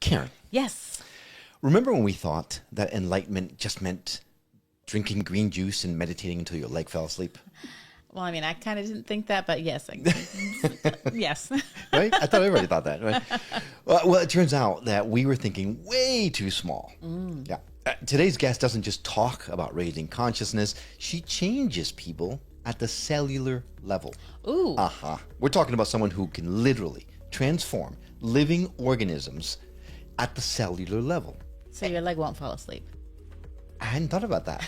Karen, Yes. remember when we thought that enlightenment just meant drinking green juice and meditating until your leg fell asleep? Well, I mean, I kind of didn't think that, but yes. Yes. Right? I thought everybody thought that, right? Well, it turns out that we were thinking way too small. Yeah. Today's guest doesn't just talk about raising consciousness, she changes people at the cellular level. Ooh. We're talking about someone who can literally transform living organisms at the cellular level. So your leg won't fall asleep. I hadn't thought about that.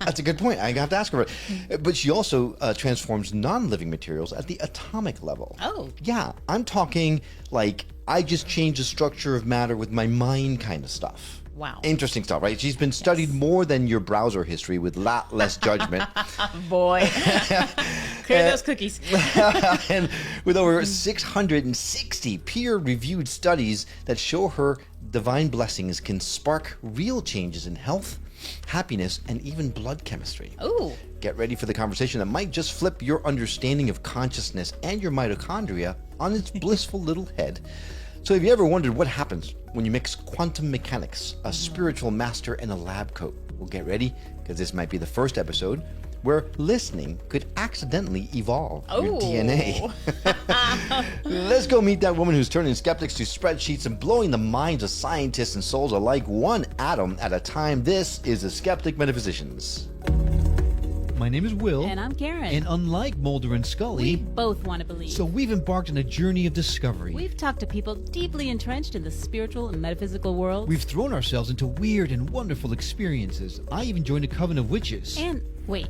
That's a good point. I have to ask her about it. But she also transforms non-living materials at the atomic level. Oh. Yeah, I'm talking like I just changed the structure of matter with my mind kind of stuff. Wow. Interesting stuff, right? She's been studied more than your browser history with a lot less judgment. Boy. Clear those cookies. And with over 660 peer-reviewed studies that show her divine blessings can spark real changes in health, happiness, and even blood chemistry. Ooh. Get ready for the conversation that might just flip your understanding of consciousness and your mitochondria on its blissful little head. So have you ever wondered what happens when you mix quantum mechanics, a spiritual master, and a lab coat? Well, get ready, because this might be the first episode where listening could accidentally evolve your DNA. Let's go meet that woman who's turning skeptics to spreadsheets and blowing the minds of scientists and souls alike one atom at a time. This is the Skeptic Metaphysicians. My name is Will. And I'm Karen. And unlike Mulder and We Scully, both want to believe. so we've embarked on a journey of discovery. We've talked to people deeply entrenched in the spiritual and metaphysical world. We've thrown ourselves into weird and wonderful experiences. I even joined a coven of witches. And wait,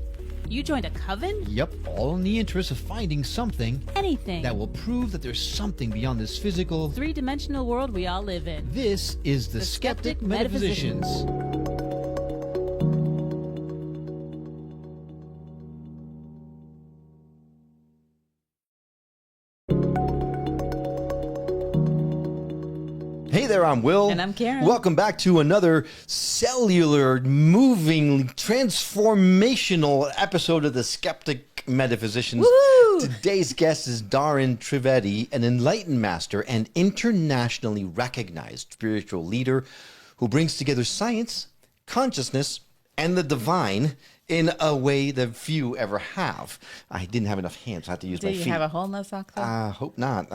you joined a coven? Yep, all in the interest of finding something Anything. that will prove that there's something beyond this physical, three-dimensional world we all live in. This is the Skeptic Metaphysicians. Hey there, I'm Will. And I'm Karen. Welcome back to another cellular, moving, transformational episode of the Skeptic Metaphysicians. Woo! Today's guest is Dahryn Trivedi, an enlightened master and internationally recognized spiritual leader who brings together science, consciousness, and the divine in a way that few ever have. I didn't have enough hands, so I had to use my Did feet. you have a hole in those socks? Hope not.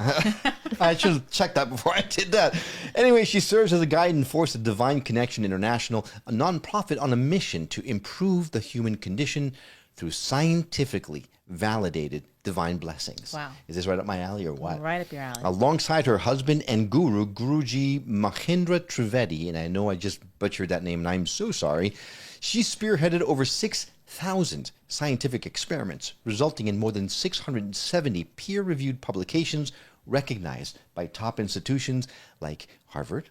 I should have checked that before I did that. Anyway, she serves as a guide and force of Divine Connection International, a nonprofit on a mission to improve the human condition through scientifically validated divine blessings. Wow. Is this right up my alley or what? Right up your alley. Alongside her husband and guru, Guruji Mahendra Trivedi, and I know I just butchered that name and I'm so sorry, she spearheaded over 6,000 scientific experiments, resulting in more than 670 peer-reviewed publications recognized by top institutions like Harvard,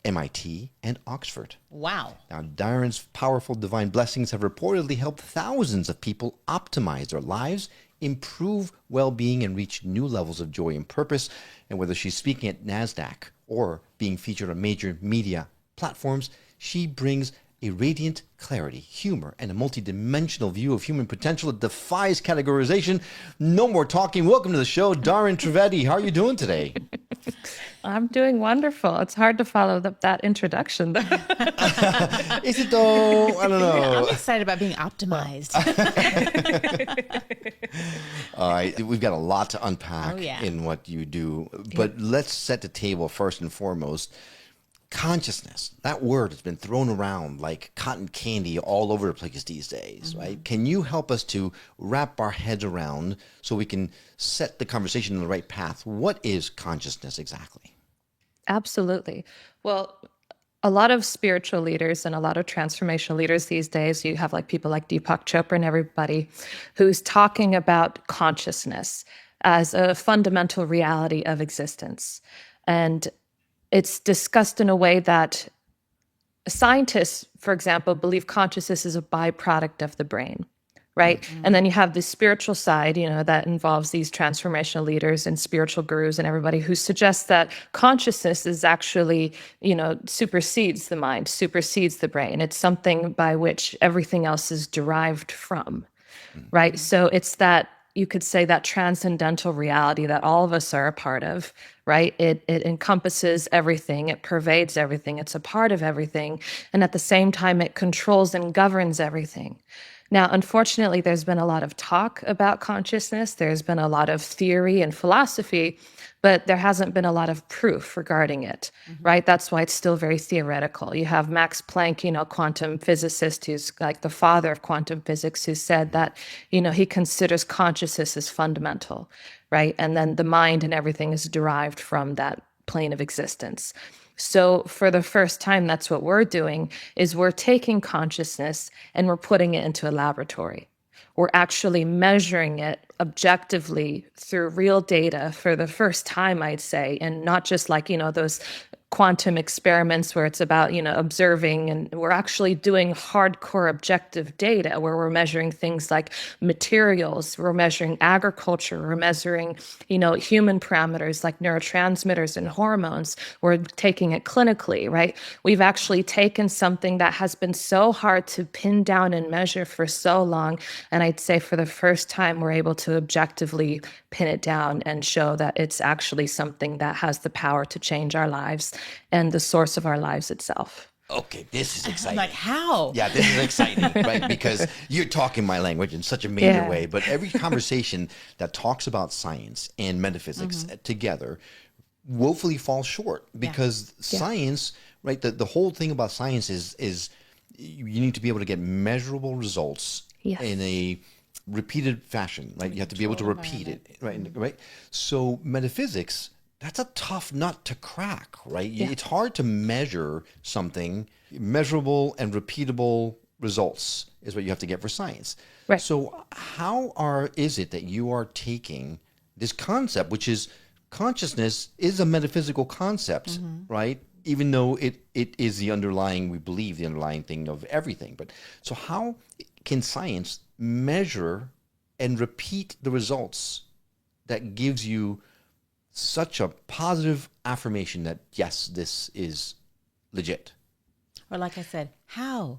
MIT, and Oxford. Wow. Now, Dahryn's powerful divine blessings have reportedly helped thousands of people optimize their lives, improve well-being, and reach new levels of joy and purpose. And whether she's speaking at NASDAQ or being featured on major media platforms, she brings a radiant clarity, humor, and a multidimensional view of human potential that defies categorization. No more talking. Welcome to the show, Dahryn Trivedi. How are you doing today? I'm doing wonderful. It's hard to follow that introduction. Is it though? I don't know. I'm excited about being optimized. All right, we've got a lot to unpack Oh, yeah. in what you do, but let's set the table first and foremost. Consciousness, that word has been thrown around like cotton candy all over the place these days, right? Can you help us to wrap our heads around so we can set the conversation on the right path? What is consciousness exactly? Absolutely. Well, a lot of spiritual leaders and a lot of transformational leaders these days, you have like people like Deepak Chopra and everybody who's talking about consciousness as a fundamental reality of existence. And it's discussed in a way that scientists, for example, believe consciousness is a byproduct of the brain, right? Mm-hmm. And then you have the spiritual side, that involves these transformational leaders and spiritual gurus and everybody who suggests that consciousness is actually, supersedes the mind, supersedes the brain. It's something by which everything else is derived from, right? So it's that you could say that transcendental reality that all of us are a part of, right? It encompasses everything. It pervades everything. It's a part of everything. And at the same time, it controls and governs everything. Now, unfortunately, there's been a lot of talk about consciousness. There's been a lot of theory and philosophy, but there hasn't been a lot of proof regarding it, right? That's why it's still very theoretical. You have Max Planck, quantum physicist, who's like the father of quantum physics, who said that, he considers consciousness as fundamental, right? And then the mind and everything is derived from that plane of existence. So for the first time, that's what we're doing, is we're taking consciousness and we're putting it into a laboratory. We're actually measuring it objectively through real data for the first time, I'd say, and not just like, those quantum experiments where it's about, observing, and we're actually doing hardcore objective data where we're measuring things like materials, we're measuring agriculture, we're measuring, human parameters like neurotransmitters and hormones. We're taking it clinically, right? We've actually taken something that has been so hard to pin down and measure for so long. And I'd say for the first time, we're able to objectively pin it down and show that it's actually something that has the power to change our lives and the source of our lives itself. Okay, this is exciting. I'm like, how? Yeah, this is exciting, right? Because you're talking my language in such a major way. But every conversation that talks about science and metaphysics together woefully falls short, because science, right? The whole thing about science is you need to be able to get measurable results in a repeated fashion, right? You have to be able to repeat it, right? Right. So metaphysics, that's a tough nut to crack, right? It's hard to measure something. Measurable and repeatable results is what you have to get for science. Right. So how is it that you are taking this concept, which is consciousness is a metaphysical concept, right? Even though it is the underlying thing of everything. But so how can science measure and repeat the results that gives you such a positive affirmation that, yes, this is legit? Or like I said, how?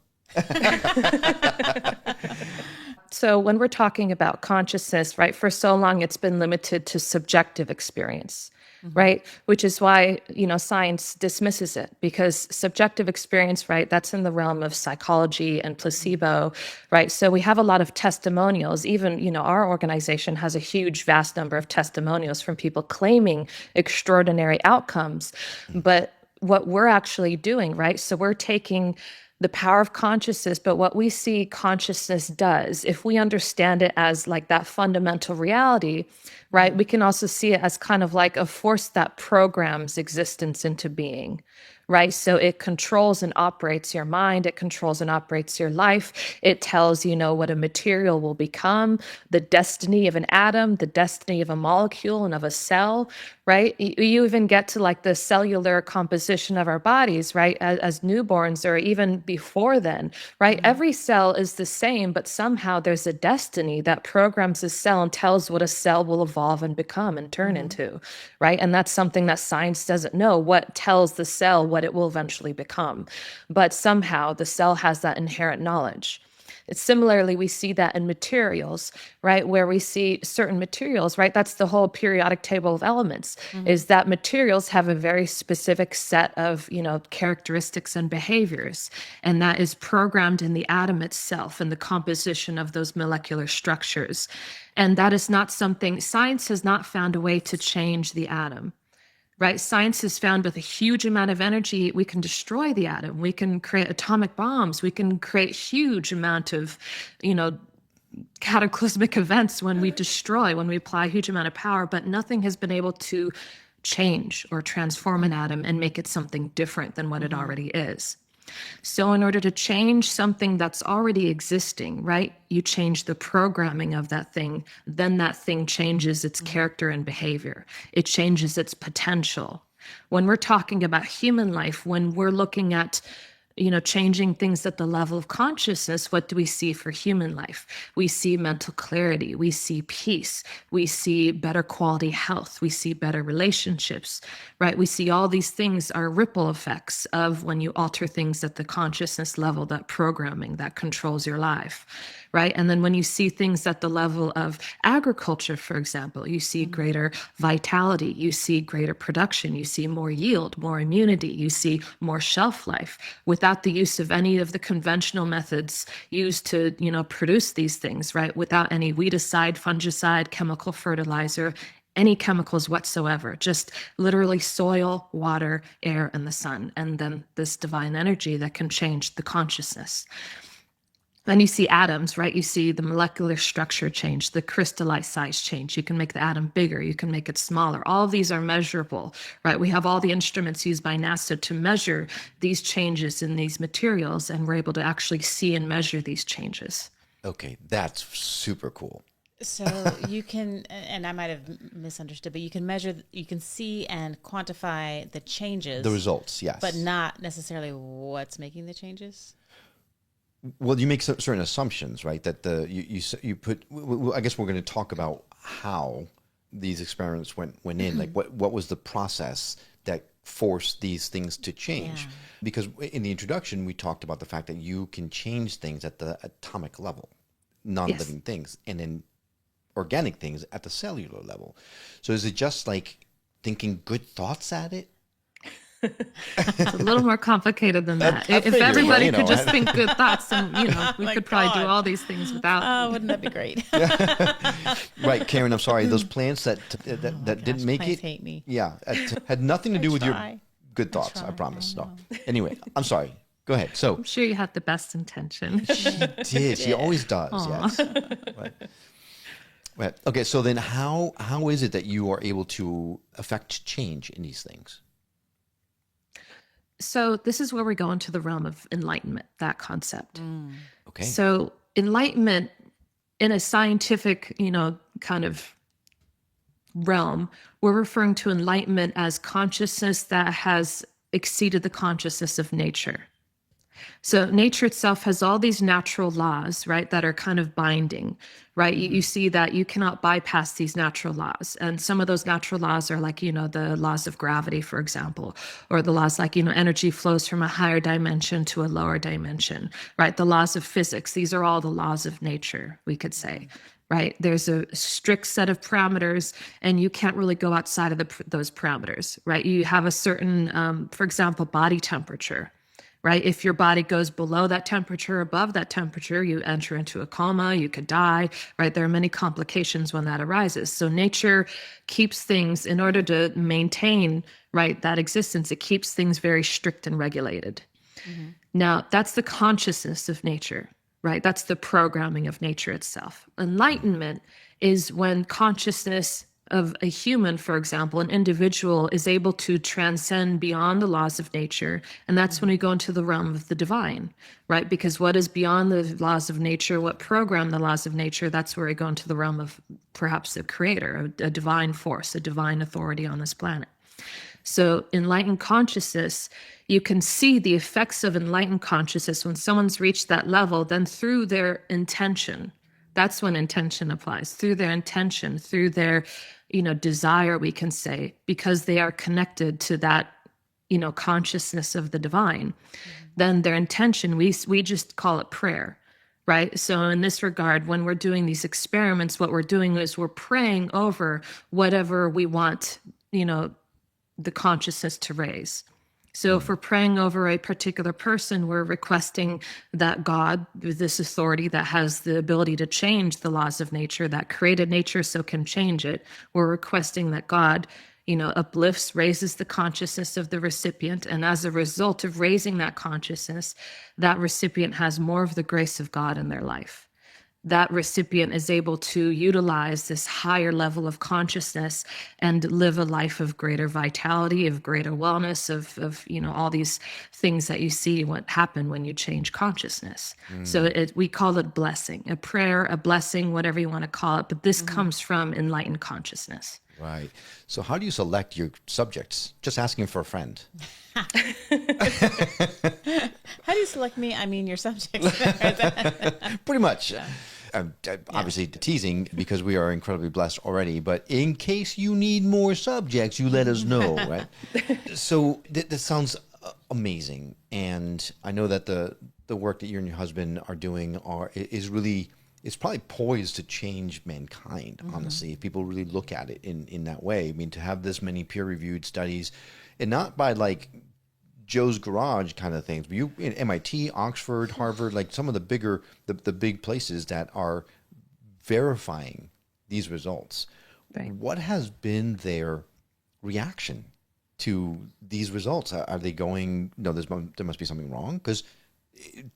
So when we're talking about consciousness, right, for so long it's been limited to subjective experience, right? Which is why, science dismisses it, because subjective experience, right, that's in the realm of psychology and placebo, right? So we have a lot of testimonials. Even, our organization has a huge, vast number of testimonials from people claiming extraordinary outcomes. But what we're actually doing, right? So we're taking the power of consciousness, but what we see consciousness does, if we understand it as like that fundamental reality, right, we can also see it as kind of like a force that programs existence into being, right? So it controls and operates your mind. It controls and operates your life. It tells, what a material will become, the destiny of an atom, the destiny of a molecule and of a cell, right? You even get to like the cellular composition of our bodies, right? As newborns or even before then, right? Every cell is the same, but somehow there's a destiny that programs a cell and tells what a cell will evolve and become and turn into, right? And that's something that science doesn't know, what tells the cell what it will eventually become. But somehow the cell has that inherent knowledge. Similarly, we see that in materials, right? Where we see certain materials, right? That's the whole periodic table of elements, is that materials have a very specific set of, characteristics and behaviors. And that is programmed in the atom itself and the composition of those molecular structures. And that is not something, science has not found a way to change the atom. Right? Science has found with a huge amount of energy, we can destroy the atom. We can create atomic bombs. We can create huge amount of, cataclysmic events when we apply a huge amount of power, but nothing has been able to change or transform an atom and make it something different than what it already is. So in order to change something that's already existing, right, you change the programming of that thing, then that thing changes its character and behavior. It changes its potential. When we're talking about human life, when we're looking at changing things at the level of consciousness, what do we see for human life? We see mental clarity. We see peace. We see better quality health. We see better relationships, right? We see all these things are ripple effects of when you alter things at the consciousness level, that programming that controls your life, right? And then when you see things at the level of agriculture, for example, you see greater vitality, you see greater production, you see more yield, more immunity, you see more shelf life without the use of any of the conventional methods used to, produce these things, right? Without any weedicide, fungicide, chemical fertilizer, any chemicals whatsoever, just literally soil, water, air, and the sun, and then this divine energy that can change the consciousness. Then you see atoms, right? You see the molecular structure change, the crystallized size change. You can make the atom bigger, you can make it smaller. All of these are measurable, right? We have all the instruments used by NASA to measure these changes in these materials, and we're able to actually see and measure these changes. Okay, that's super cool. So you can, and I might have misunderstood, but you can measure, you can see and quantify the changes. The results, yes. But not necessarily what's making the changes? Well, you make certain assumptions, right? That you put. I guess we're going to talk about how these experiments went in. Like what was the process that forced these things to change? Yeah. Because in the introduction, we talked about the fact that you can change things at the atomic level, non-living things, and then organic things at the cellular level. So is it just like thinking good thoughts at it? It's a little more complicated than that. I If figured, everybody you know, could just think good thoughts, then we my could probably do God. all these things without. Oh, wouldn't that be great? Right, Karen. I'm sorry. Those plants that Gosh, didn't make plants it. hate me. Yeah, it had nothing to do with your try. good thoughts. I try. promise. I No. Anyway, I'm sorry. Go ahead. So I'm sure you had the best intention. she always does. Yes. Right. Okay. So then, how is it that you are able to affect change in these things? So this is where we go into the realm of enlightenment, that concept. Okay. So enlightenment in a scientific, kind of realm, we're referring to enlightenment as consciousness that has exceeded the consciousness of nature. So nature itself has all these natural laws, right, that are kind of binding, right? You see that you cannot bypass these natural laws. And some of those natural laws are like, the laws of gravity, for example, or the laws like, energy flows from a higher dimension to a lower dimension, right? The laws of physics, these are all the laws of nature, we could say. Right? There's a strict set of parameters, and you can't really go outside of those parameters, right? You have a certain, for example, body temperature, right? If your body goes below that temperature, above that temperature, you enter into a coma, you could die, right? There are many complications when that arises. So nature keeps things, in order to maintain, right, that existence, it keeps things very strict and regulated. Mm-hmm. Now, that's the consciousness of nature. Right? That's the programming of nature itself. Enlightenment is when consciousness of a human, for example, an individual, is able to transcend beyond the laws of nature. And that's when we go into the realm of the divine, right? Because what is beyond the laws of nature, what program the laws of nature, that's where we go into the realm of perhaps a creator, a divine force, a divine authority on this planet. So enlightened consciousness, you can see the effects of enlightened consciousness when someone's reached that level, then through their intention, that's when intention applies, through their intention, through their, desire, we can say, because they are connected to that, consciousness of the divine, then their intention, we just call it prayer. Right. So in this regard, when we're doing these experiments, what we're doing is we're praying over whatever we want, the consciousness to raise. So if we're praying over a particular person, we're requesting that God, this authority that has the ability to change the laws of nature, that created nature so can change it, we're requesting that God, uplifts, raises the consciousness of the recipient. And as a result of raising that consciousness, that recipient has more of the grace of God in their life. That recipient is able to utilize this higher level of consciousness and live a life of greater vitality, of greater wellness, of all these things that you see what happen when you change consciousness. So we call it blessing, a prayer, a blessing, whatever you want to call it. But this comes from enlightened consciousness. Right. So how do you select your subjects? Just asking for a friend. How do you select me? I mean, your subject. Pretty much. Obviously teasing because we are incredibly blessed already, but in case you need more subjects, you let us know, right? So this sounds amazing, and I know that the work that you and your husband are doing is really, it's probably poised to change mankind, honestly, if people really look at it in that way. I mean, to have this many peer-reviewed studies, and not by like Joe's Garage kind of things. You in MIT, Oxford, Harvard, like some of the bigger, the big places that are verifying these results. Right. What has been their reaction to these results? Are they going, no, there must be something wrong? Because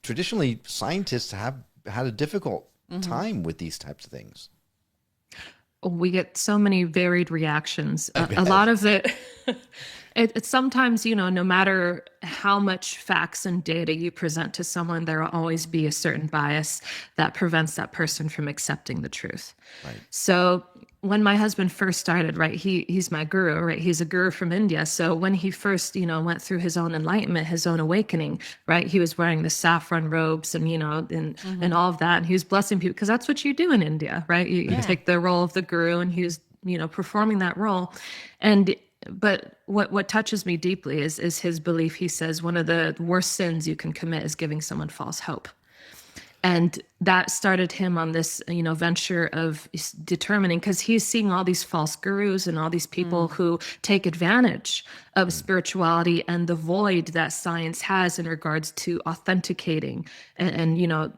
traditionally, scientists have had a difficult time with these types of things. We get so many varied reactions. A lot of it, it's sometimes, no matter how much facts and data you present to someone, there will always be a certain bias that prevents that person from accepting the truth. Right. So when my husband first started, right, he's my guru, right? He's a guru from India. So when he first, went through his own enlightenment, his own awakening, right, he was wearing the saffron robes and, and all of that. And he was blessing people because that's what you do in India, right? You take the role of the guru, and he was, performing that role. But what touches me deeply is his belief. He says one of the worst sins you can commit is giving someone false hope. And that started him on this, venture of determining, because he's seeing all these false gurus and all these people who take advantage of spirituality and the void that science has in regards to authenticating and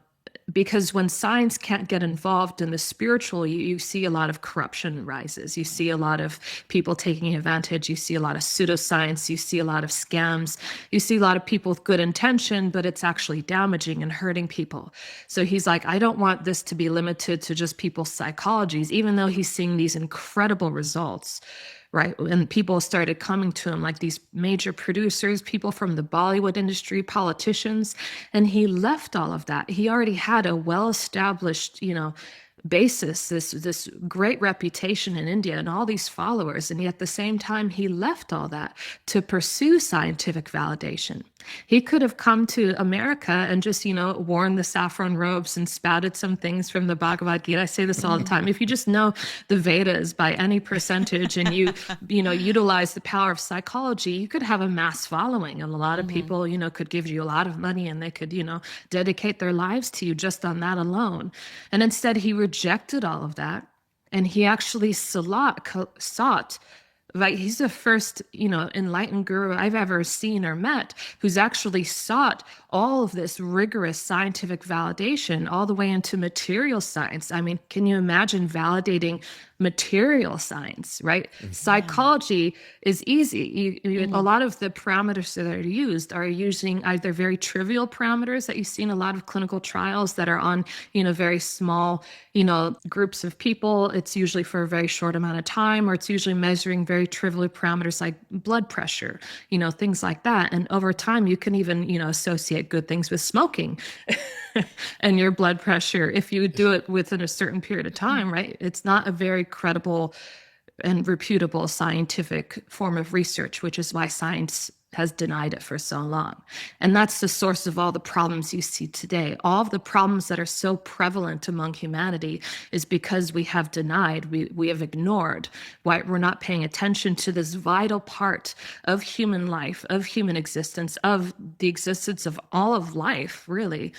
because when science can't get involved in the spiritual, you see a lot of corruption rises. You see a lot of people taking advantage. You see a lot of pseudoscience. You see a lot of scams. You see a lot of people with good intention, but it's actually damaging and hurting people. So he's like, I don't want this to be limited to just people's psychologies, even though he's seeing these incredible results. Right. And people started coming to him, like these major producers, people from the Bollywood industry, politicians. And he left all of that. He already had a well-established, basis, this great reputation in India and all these followers. And yet at the same time, he left all that to pursue scientific validation. He could have come to America and just, worn the saffron robes and spouted some things from the Bhagavad Gita. I say this all the time. If you just know the Vedas by any percentage and you utilize the power of psychology, you could have a mass following. And a lot of people, could give you a lot of money and they could, dedicate their lives to you just on that alone. And instead, he rejected all of that. And he actually sought. Right, he's the first, enlightened guru I've ever seen or met who's actually sought all of this rigorous scientific validation all the way into material science. I mean, can you imagine validating material science, right? Mm-hmm. Psychology is easy. A lot of the parameters that are used are using either very trivial parameters that you see in a lot of clinical trials that are on, very small, groups of people. It's usually for a very short amount of time, or it's usually measuring very trivial parameters like blood pressure, things like that. And over time, you can even, associate good things with smoking and your blood pressure if you do it within a certain period of time, right? It's not a very credible and reputable scientific form of research, which is why science has denied it for so long. And that's the source of all the problems you see today. All of the problems that are so prevalent among humanity is because we have denied, we have ignored, why we're not paying attention to this vital part of human life, of human existence, of the existence of all of life, really.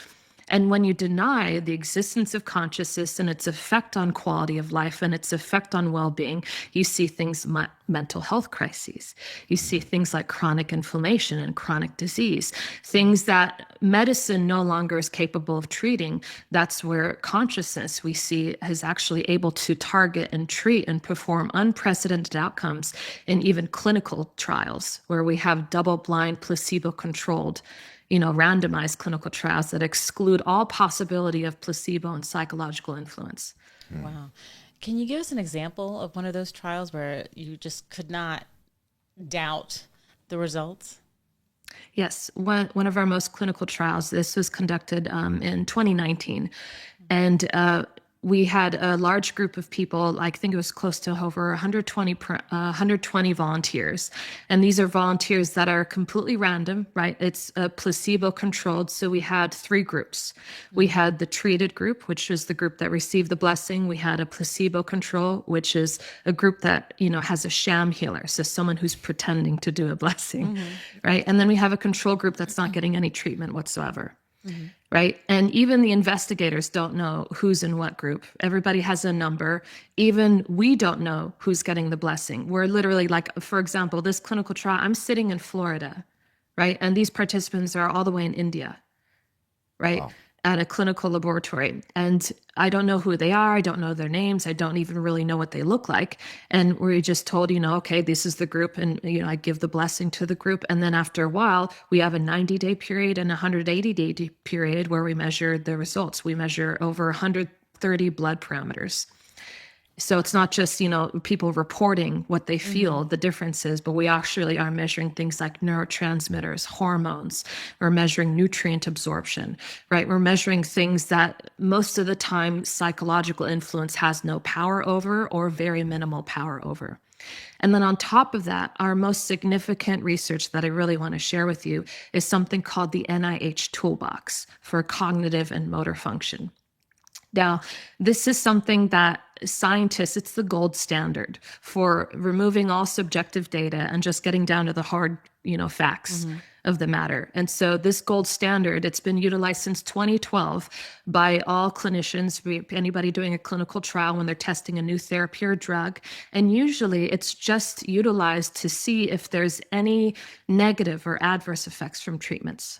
And when you deny the existence of consciousness and its effect on quality of life and its effect on well-being, you see things, mental health crises. You see things like chronic inflammation and chronic disease, things that medicine no longer is capable of treating. That's where consciousness, we see, is actually able to target and treat and perform unprecedented outcomes in even clinical trials, where we have double-blind, placebo-controlled randomized clinical trials that exclude all possibility of placebo and psychological influence. Wow. Can you give us an example of one of those trials where you just could not doubt the results? Yes. One of our most clinical trials, this was conducted in 2019. And we had a large group of people, I think it was close to over 120 volunteers. And these are volunteers that are completely random, right? It's placebo controlled. So we had 3 groups. We had the treated group, which was the group that received the blessing. We had a placebo control, which is a group that, has a sham healer. So someone who's pretending to do a blessing, right? And then we have a control group that's not getting any treatment whatsoever. Right. And even the investigators don't know who's in what group. Everybody has a number. Even we don't know who's getting the blessing. We're literally like, for example, this clinical trial, I'm sitting in Florida, right? And these participants are all the way in India, right? Wow. At a clinical laboratory. And I don't know who they are. I don't know their names. I don't even really know what they look like. And we're just told, okay, this is the group. And, I give the blessing to the group. And then after a while, we have a 90-day period and a 180-day period where we measure the results. We measure over 130 blood parameters. So it's not just, people reporting what they feel, the differences, but we actually are measuring things like neurotransmitters, hormones. We're measuring nutrient absorption, right? We're measuring things that most of the time psychological influence has no power over or very minimal power over. And then on top of that, our most significant research that I really want to share with you is something called the NIH Toolbox for cognitive and motor function. Now, this is something that scientists, it's the gold standard for removing all subjective data and just getting down to the hard, facts of the matter. And so this gold standard, it's been utilized since 2012 by all clinicians, anybody doing a clinical trial when they're testing a new therapy or drug. And usually it's just utilized to see if there's any negative or adverse effects from treatments.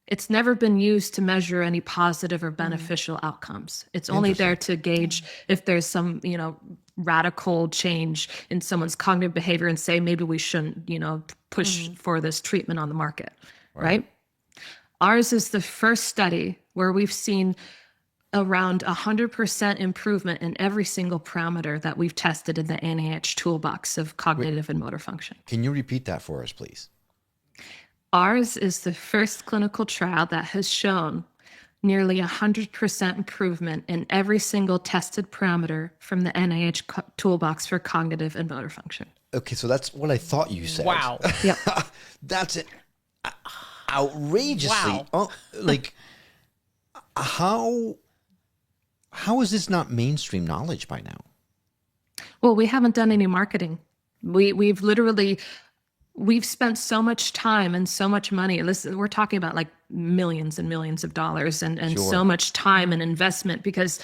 It's never been used to measure any positive or beneficial outcomes. It's only there to gauge if there's some, radical change in someone's cognitive behavior and say, maybe we shouldn't, push for this treatment on the market, right? Ours is the first study where we've seen around 100% improvement in every single parameter that we've tested in the NIH Toolbox of cognitive and motor function. Can you repeat that for us, please? Ours is the first clinical trial that has shown nearly 100% improvement in every single tested parameter from the NIH Toolbox for cognitive and motor function. Okay, so that's what I thought you said. Wow. Yep. That's outrageously. Wow. How is this not mainstream knowledge by now? Well, we haven't done any marketing. We've spent so much time and so much money. Listen, we're talking about like millions and millions of dollars and Sure. so much time and investment because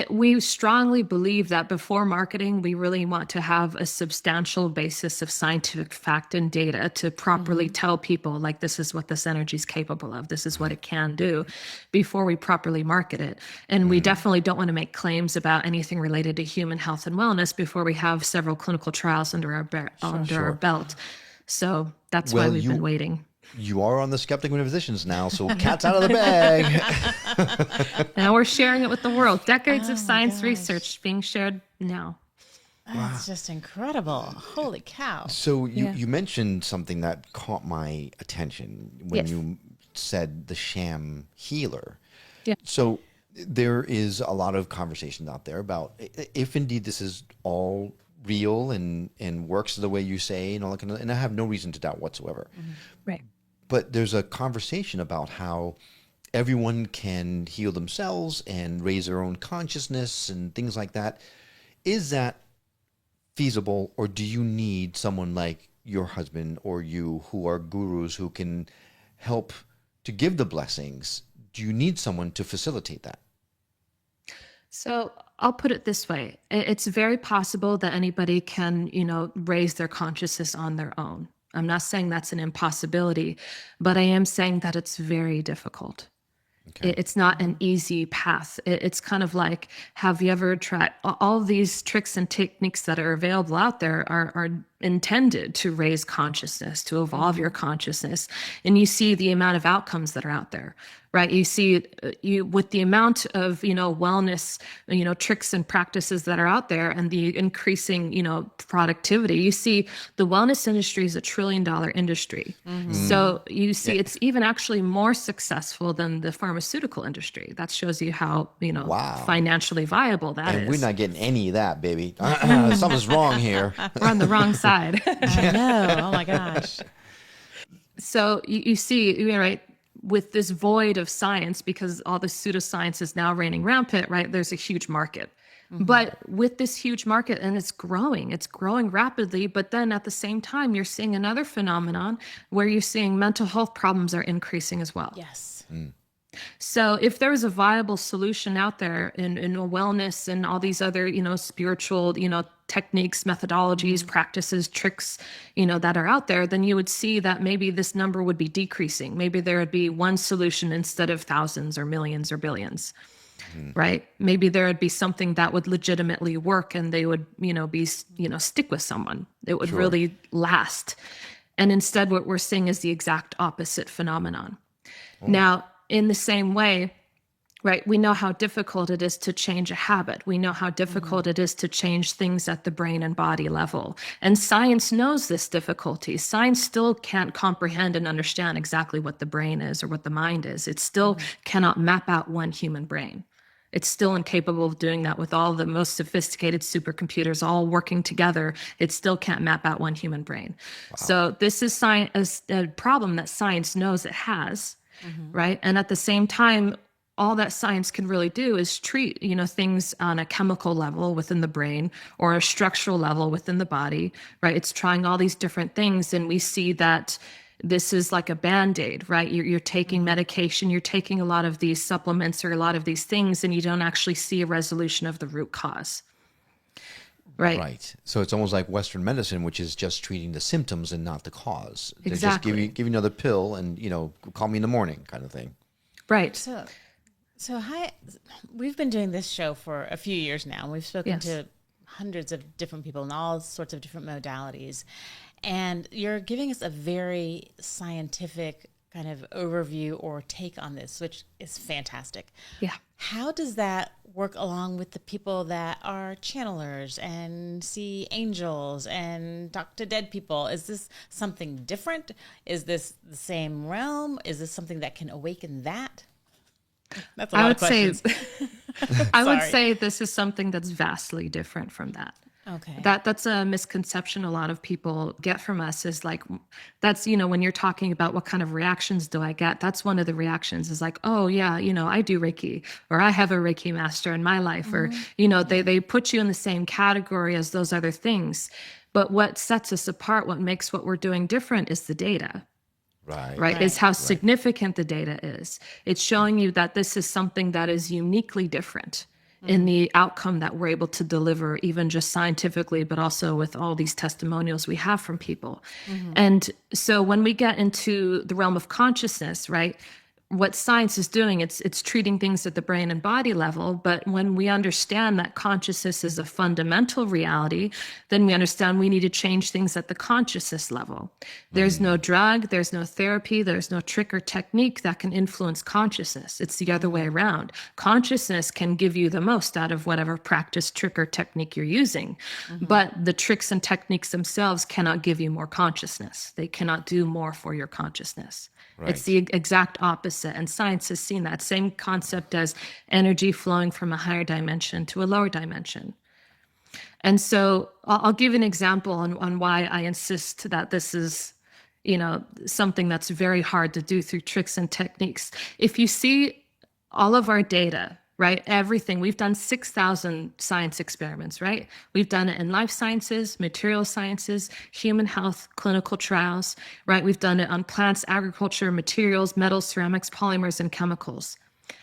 we strongly believe that before marketing, we really want to have a substantial basis of scientific fact and data to properly tell people like this is what this energy is capable of. This is what it can do before we properly market it. And we definitely don't want to make claims about anything related to human health and wellness before we have several clinical trials under our belt. So that's why we've been waiting. You are on the Skeptic Metaphysicians now, so cat's out of the bag. Now we're sharing it with the world. Decades of science research being shared now. That's just incredible. Holy cow. So you mentioned something that caught my attention when you said the sham healer. Yeah. So there is a lot of conversations out there about if indeed this is all real and works the way you say and all that kind of, and I have no reason to doubt whatsoever. Right. But there's a conversation about how everyone can heal themselves and raise their own consciousness and things like that. Is that feasible, or do you need someone like your husband or you who are gurus who can help to give the blessings? Do you need someone to facilitate that? So I'll put it this way. It's very possible that anybody can, raise their consciousness on their own. I'm not saying that's an impossibility, but I am saying that it's very difficult. Okay. It's not an easy path. It's kind of like, have you ever tried all these tricks and techniques that are available out there are intended to raise consciousness, to evolve your consciousness. And you see the amount of outcomes that are out there, right? You see with the amount of, wellness, tricks and practices that are out there, and the increasing, productivity, you see the wellness industry is $1 trillion industry. So you see it's even actually more successful than the pharmaceutical industry. That shows you how, financially viable that is. And we're not getting any of that, baby. Something's wrong here. We're on the wrong side. I know. Oh my gosh. So you see, right, with this void of science, because all the pseudoscience is now reigning rampant, right, there's a huge market. But with this huge market, and it's growing rapidly, but then at the same time, you're seeing another phenomenon where you're seeing mental health problems are increasing as well. Yes. So if there's a viable solution out there in wellness and all these other, spiritual, techniques, methodologies, practices, tricks, that are out there, then you would see that maybe this number would be decreasing. Maybe there would be one solution instead of thousands or millions or billions, right? Maybe there would be something that would legitimately work, and they would, stick with someone. It would really last. And instead, what we're seeing is the exact opposite phenomenon. Now, in the same way, right, we know how difficult it is to change a habit. We know how difficult it is to change things at the brain and body level. And science knows this difficulty. Science still can't comprehend and understand exactly what the brain is or what the mind is. It still cannot map out one human brain. It's still incapable of doing that with all the most sophisticated supercomputers all working together. It still can't map out one human brain. So this is a problem that science knows it has, right? And at the same time, all that science can really do is treat, things on a chemical level within the brain or a structural level within the body, right? It's trying all these different things, and we see that this is like a Band-Aid, right? You're taking medication, you're taking a lot of these supplements or a lot of these things, and you don't actually see a resolution of the root cause. Right. So it's almost like Western medicine, which is just treating the symptoms and not the cause. They Exactly. just give you another pill and, call me in the morning kind of thing. Right. So we've been doing this show for a few years now. We've spoken Yes. to hundreds of different people in all sorts of different modalities. And you're giving us a very scientific kind of overview or take on this, which is fantastic. Yeah. How does that work along with the people that are channelers and see angels and talk to dead people? Is this something different? Is this the same realm? Is this something that can awaken that? That's a lot of questions. I would Sorry. say this is something that's vastly different from that. Okay. That's a misconception a lot of people get from us, is like, that's, when you're talking about what kind of reactions do I get, that's one of the reactions is like, oh yeah, I do Reiki, or I have a Reiki master in my life, or, they put you in the same category as those other things. But what sets us apart, what makes what we're doing different, is the data. Right, is how significant the data is. It's showing you that this is something that is uniquely different in the outcome that we're able to deliver, even just scientifically, but also with all these testimonials we have from people. And so when we get into the realm of consciousness, right, what science is doing, it's treating things at the brain and body level. But when we understand that consciousness is a fundamental reality, then we understand we need to change things at the consciousness level. There's no drug, there's no therapy, there's no trick or technique that can influence consciousness. It's the other way around. Consciousness can give you the most out of whatever practice, trick, or technique you're using. But the tricks and techniques themselves cannot give you more consciousness. They cannot do more for your consciousness. It's the exact opposite. And science has seen that same concept as energy flowing from a higher dimension to a lower dimension. And so I'll give an example on why I insist that this is, something that's very hard to do through tricks and techniques. If you see all of our data, right? Everything. We've done 6,000 science experiments, right? We've done it in life sciences, material sciences, human health, clinical trials, right? We've done it on plants, agriculture, materials, metals, ceramics, polymers, and chemicals.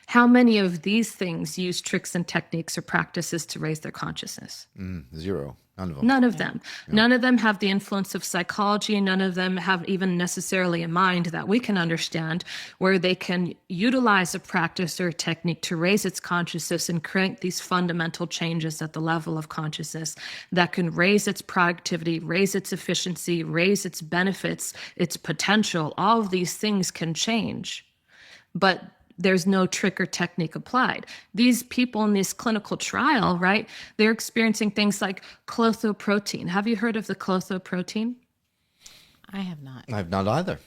How many of these things use tricks and techniques or practices to raise their consciousness? Zero. None of them. None of them. None of them have the influence of psychology. None of them have even necessarily a mind that we can understand, where they can utilize a practice or a technique to raise its consciousness and create these fundamental changes at the level of consciousness that can raise its productivity, raise its efficiency, raise its benefits, its potential. All of these things can change, but there's no trick or technique applied. These people in this clinical trial, right, they're experiencing things like clothoprotein. Have you heard of the clothoprotein? I have not. I've not either.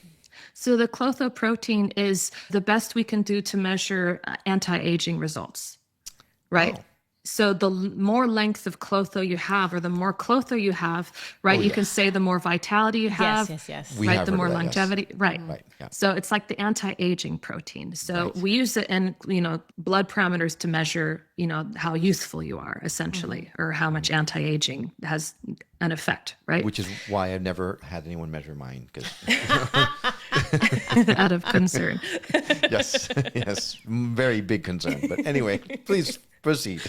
So the clothoprotein is the best we can do to measure anti-aging results, right? Oh. So the more length of clotho you have, or the more clotho you have, right? You can say the more vitality you have, Yes. We right? have The heard more of that, yes. longevity, right? Right, yeah. So it's like the anti-aging protein. So we use it in, blood parameters to measure, how youthful you are, essentially, or how much anti-aging has an effect, right? Which is why I've never had anyone measure mine. Because Out of concern. yes, very big concern. But anyway, please proceed.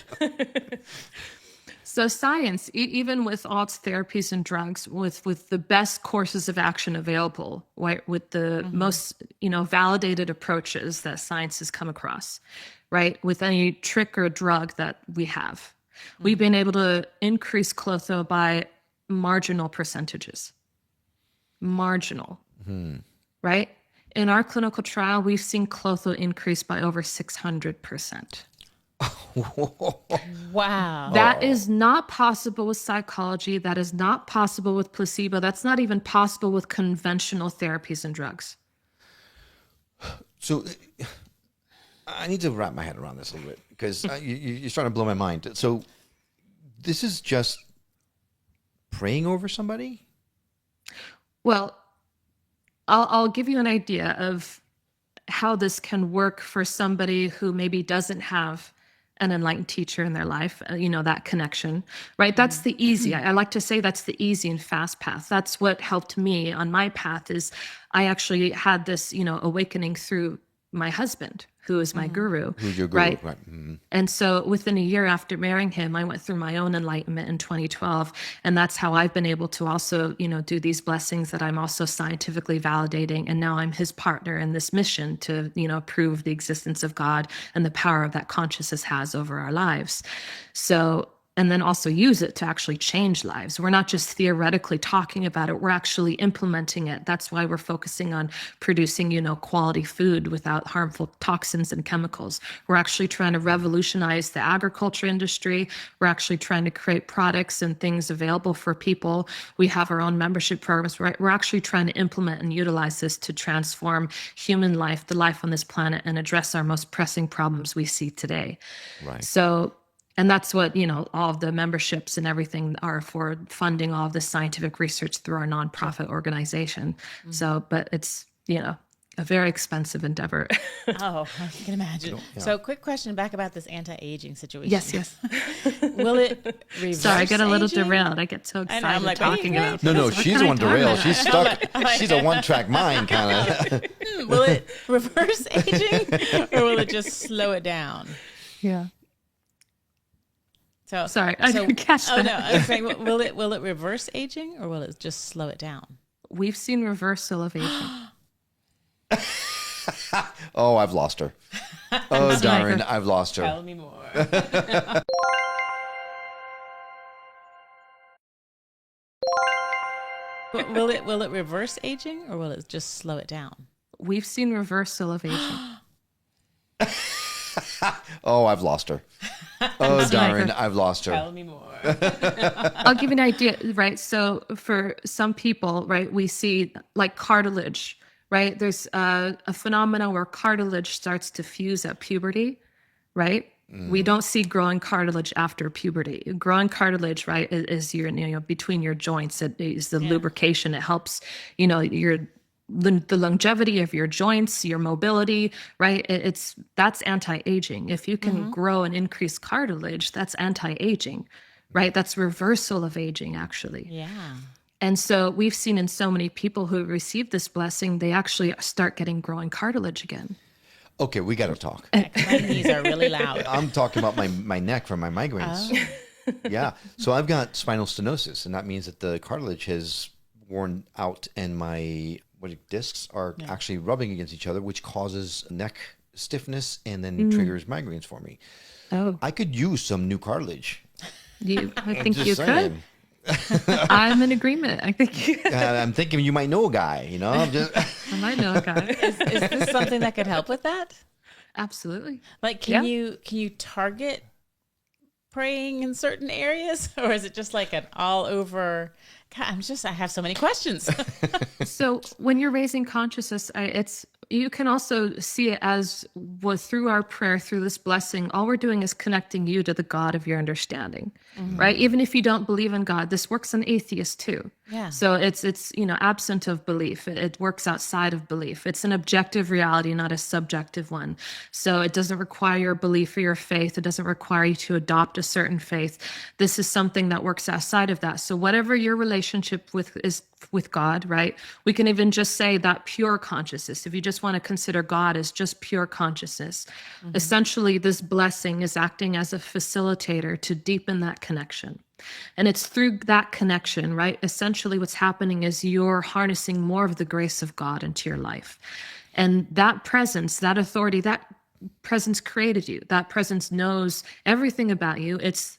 So science, even with all its therapies and drugs, with the best courses of action available, right, with the most validated approaches that science has come across, right, with any trick or drug that we have, we've been able to increase clotho by marginal percentages. Marginal, right? In our clinical trial, we've seen clotho increase by over 600%. Wow. That is not possible with psychology. That is not possible with placebo. That's not even possible with conventional therapies and drugs. So I need to wrap my head around this a little bit, because you're starting to blow my mind. So this is just praying over somebody? Well, I'll give you an idea of how this can work for somebody who maybe doesn't have an enlightened teacher in their life, that connection, right? That's the easy. I like to say that's the easy and fast path. That's what helped me on my path. Is I actually had this, awakening through my husband, who is my guru. Who's your guru? Right? Mm-hmm. And so within a year after marrying him, I went through my own enlightenment in 2012. And that's how I've been able to also, do these blessings that I'm also scientifically validating. And now I'm his partner in this mission to, prove the existence of God and the power that consciousness has over our lives. So, and then also use it to actually change lives. We're not just theoretically talking about it, we're actually implementing it. That's why we're focusing on producing, quality food without harmful toxins and chemicals. We're actually trying to revolutionize the agriculture industry. We're actually trying to create products and things available for people. We have our own membership programs, right? We're actually trying to implement and utilize this to transform human life, the life on this planet, and address our most pressing problems we see today. Right. So, and that's what, all of the memberships and everything are for, funding all of the scientific research through our nonprofit organization. So, but it's, a very expensive endeavor. Oh, I can imagine. So quick question back about this anti-aging situation. Yes. Will it reverse Sorry, I get a little aging? derailed. I get so I excited know, I'm like, talking wait. about No, this. What she's can the I one talk derailed. about? She's stuck. She's a one-track mind, kind of. Will it reverse aging or will it just slow it down? Yeah. So Sorry, I didn't catch that. Oh no, I'm saying, will it reverse aging or will it just slow it down? We've seen reversal of aging. Oh, I've lost her. Oh, Dahryn, I've lost her. Tell me more. Will it reverse aging or will it just slow it down? We've seen reversal of aging. Oh, I've lost her. Oh, Dahryn, I've lost her. Tell me more. I'll give you an idea, right? So for some people, right, we see like cartilage, right? There's a phenomenon where cartilage starts to fuse at puberty, right? We don't see growing cartilage after puberty. Growing cartilage, right, is your, between your joints. It is the lubrication. It helps, the longevity of your joints, your mobility, right? That's anti-aging. If you can grow and increase cartilage, that's anti-aging, right? That's reversal of aging, actually. Yeah. And so we've seen in so many people who receive this blessing, they actually start getting growing cartilage again. Okay, we got to talk. My knees are really loud. I'm talking about my neck from my migraines. Yeah. So I've got spinal stenosis, and that means that the cartilage has worn out and my discs are actually rubbing against each other, which causes neck stiffness and then triggers migraines for me. Oh, I could use some new cartilage. I think Just you saying. could. I'm in agreement. I think I'm thinking you might know a guy, you know? I'm just I might know a guy. Is this something that could help with that? Absolutely. Like, can you target praying in certain areas, or is it just like an all over? God, I have so many questions. So when you're raising consciousness, you can also see it as through our prayer, through this blessing, all we're doing is connecting you to the God of your understanding, right? Even if you don't believe in God, this works on atheists too. Yeah. So it's absent of belief. It works outside of belief. It's an objective reality, not a subjective one. So it doesn't require your belief or your faith. It doesn't require you to adopt a certain faith. This is something that works outside of that. So whatever your relationship is with God, right? We can even just say that pure consciousness. If you just want to consider God as just pure consciousness, essentially this blessing is acting as a facilitator to deepen that connection. And it's through that connection, right? Essentially what's happening is you're harnessing more of the grace of God into your life. And that presence, that authority, that presence created you. That presence knows everything about you. It's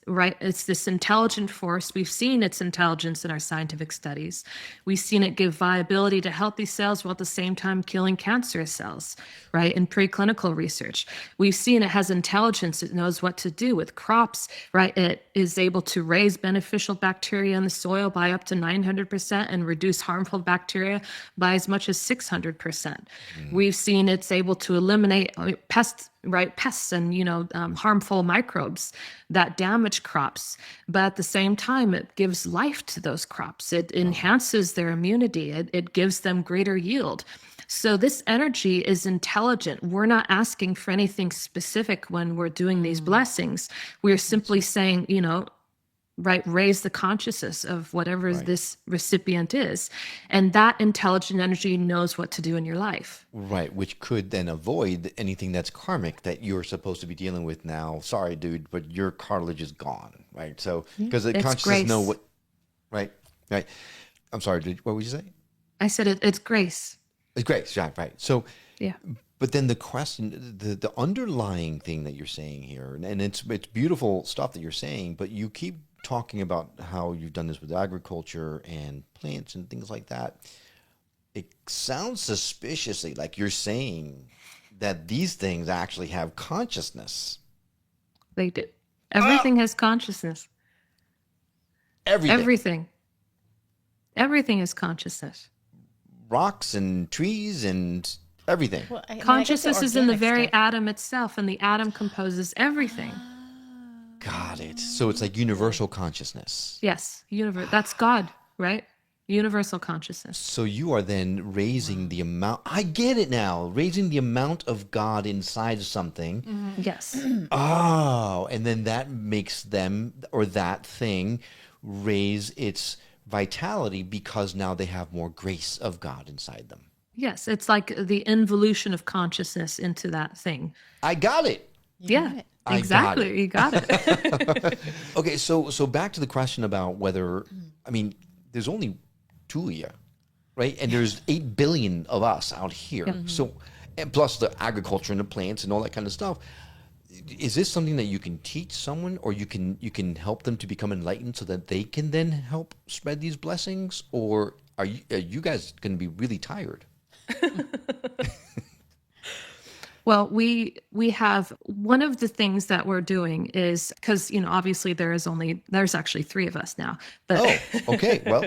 this intelligent force. We've seen its intelligence in our scientific studies. We've seen it give viability to healthy cells while at the same time killing cancerous cells, right? In preclinical research. We've seen it has intelligence. It knows what to do with crops, right? It is able to raise beneficial bacteria in the soil by up to 900% and reduce harmful bacteria by as much as 600%. We've seen it's able to eliminate pests and harmful microbes that damage crops, but at the same time it gives life to those crops. It enhances their immunity. It gives them greater yield. So this energy is intelligent. We're not asking for anything specific when we're doing these blessings. We're simply saying, raise the consciousness of whatever this recipient is. And that intelligent energy knows what to do in your life. right, which could then avoid anything that's karmic that you're supposed to be dealing with now. Sorry, dude, but your cartilage is gone, right? So because the It's consciousness grace. know what, right? I'm sorry, what would you say? I said it's grace. It's grace, right? So, Yeah. but then the question, the underlying thing that you're saying here, and it's beautiful stuff that you're saying, but you keep talking about how you've done this with agriculture and plants and things like that. It sounds suspiciously like you're saying that these things actually have consciousness. They do. Everything has consciousness. Everything. Everything is consciousness. Rocks and trees and everything. Well, I guess Consciousness is in the organic very stuff. atom itself, and the atom composes everything. Got it. So it's like universal consciousness. Yes, that's God, right? Universal consciousness. So you are then raising the amount. I get it now. Raising the amount of God inside of something. Yes. Oh, and then that makes them or that thing raise its vitality because now they have more grace of God inside them. Yes, it's like the involution of consciousness into that thing. I got it. Yeah, I got exactly. it. You got it. Okay, so back to the question about whether, there's only two of you, right? And there's 8 billion of us out here. So, and plus the agriculture and the plants and all that kind of stuff. Is this something that you can teach someone, or you can help them to become enlightened so that they can then help spread these blessings? Or are you guys going to be really tired? Well, we have one of the things that we're doing is because, obviously there's actually 3 of us now. But Oh, okay. Well,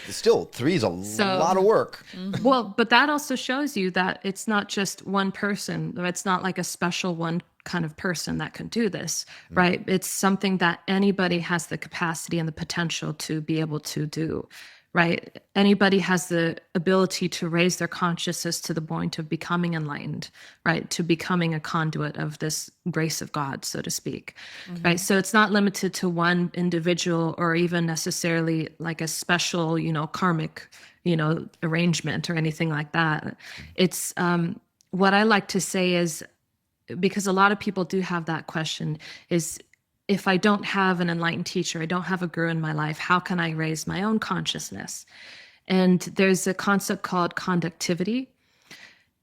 still, 3 is a lot of work. Well, but that also shows you that it's not just one person. It's not like a special one kind of person that can do this, right? It's something that anybody has the capacity and the potential to be able to do, right? Anybody has the ability to raise their consciousness to the point of becoming enlightened, right? To becoming a conduit of this grace of God, so to speak, right? So it's not limited to one individual or even necessarily like a special, karmic, arrangement or anything like that. It's what I like to say is, because a lot of people do have that question, is if I don't have an enlightened teacher, I don't have a guru in my life, how can I raise my own consciousness? And there's a concept called conductivity.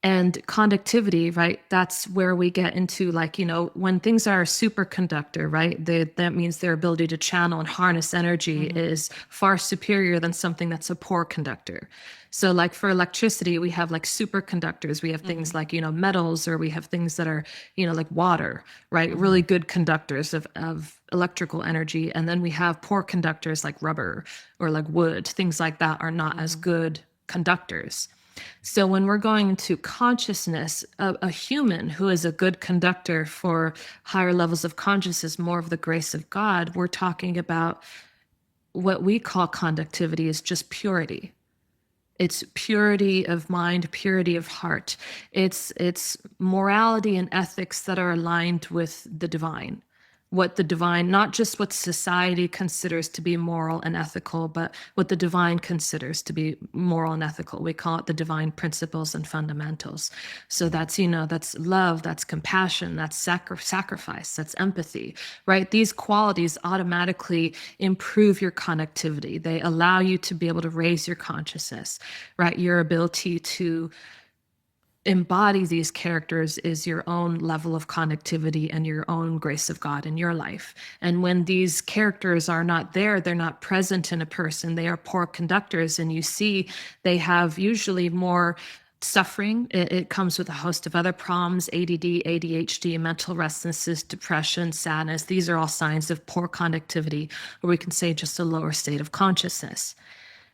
And conductivity, right? That's where we get into, like, when things are a superconductor, right? That means their ability to channel and harness energy is far superior than something that's a poor conductor. So like for electricity, we have like superconductors. We have things like, metals, or we have things that are, like water, right? Really good conductors of electrical energy. And then we have poor conductors like rubber or like wood. Things like that are not as good conductors. So when we're going into consciousness, a human who is a good conductor for higher levels of consciousness, more of the grace of God, we're talking about what we call conductivity is just purity. It's purity of mind, purity of heart. It's morality and ethics that are aligned with the divine. What the divine, not just what society considers to be moral and ethical, but what the divine considers to be moral and ethical. We call it the divine principles and fundamentals. So that's, that's love, that's compassion, that's sacrifice, that's empathy, right? These qualities automatically improve your connectivity. They allow you to be able to raise your consciousness, right? Your ability to embody these characters is your own level of connectivity and your own grace of God in your life. And when these characters are not there, they're not present in a person, they are poor conductors, and you see they have usually more suffering. It comes with a host of other problems: ADD, ADHD, mental restlessness, depression, sadness. These are all signs of poor conductivity, or we can say just a lower state of consciousness.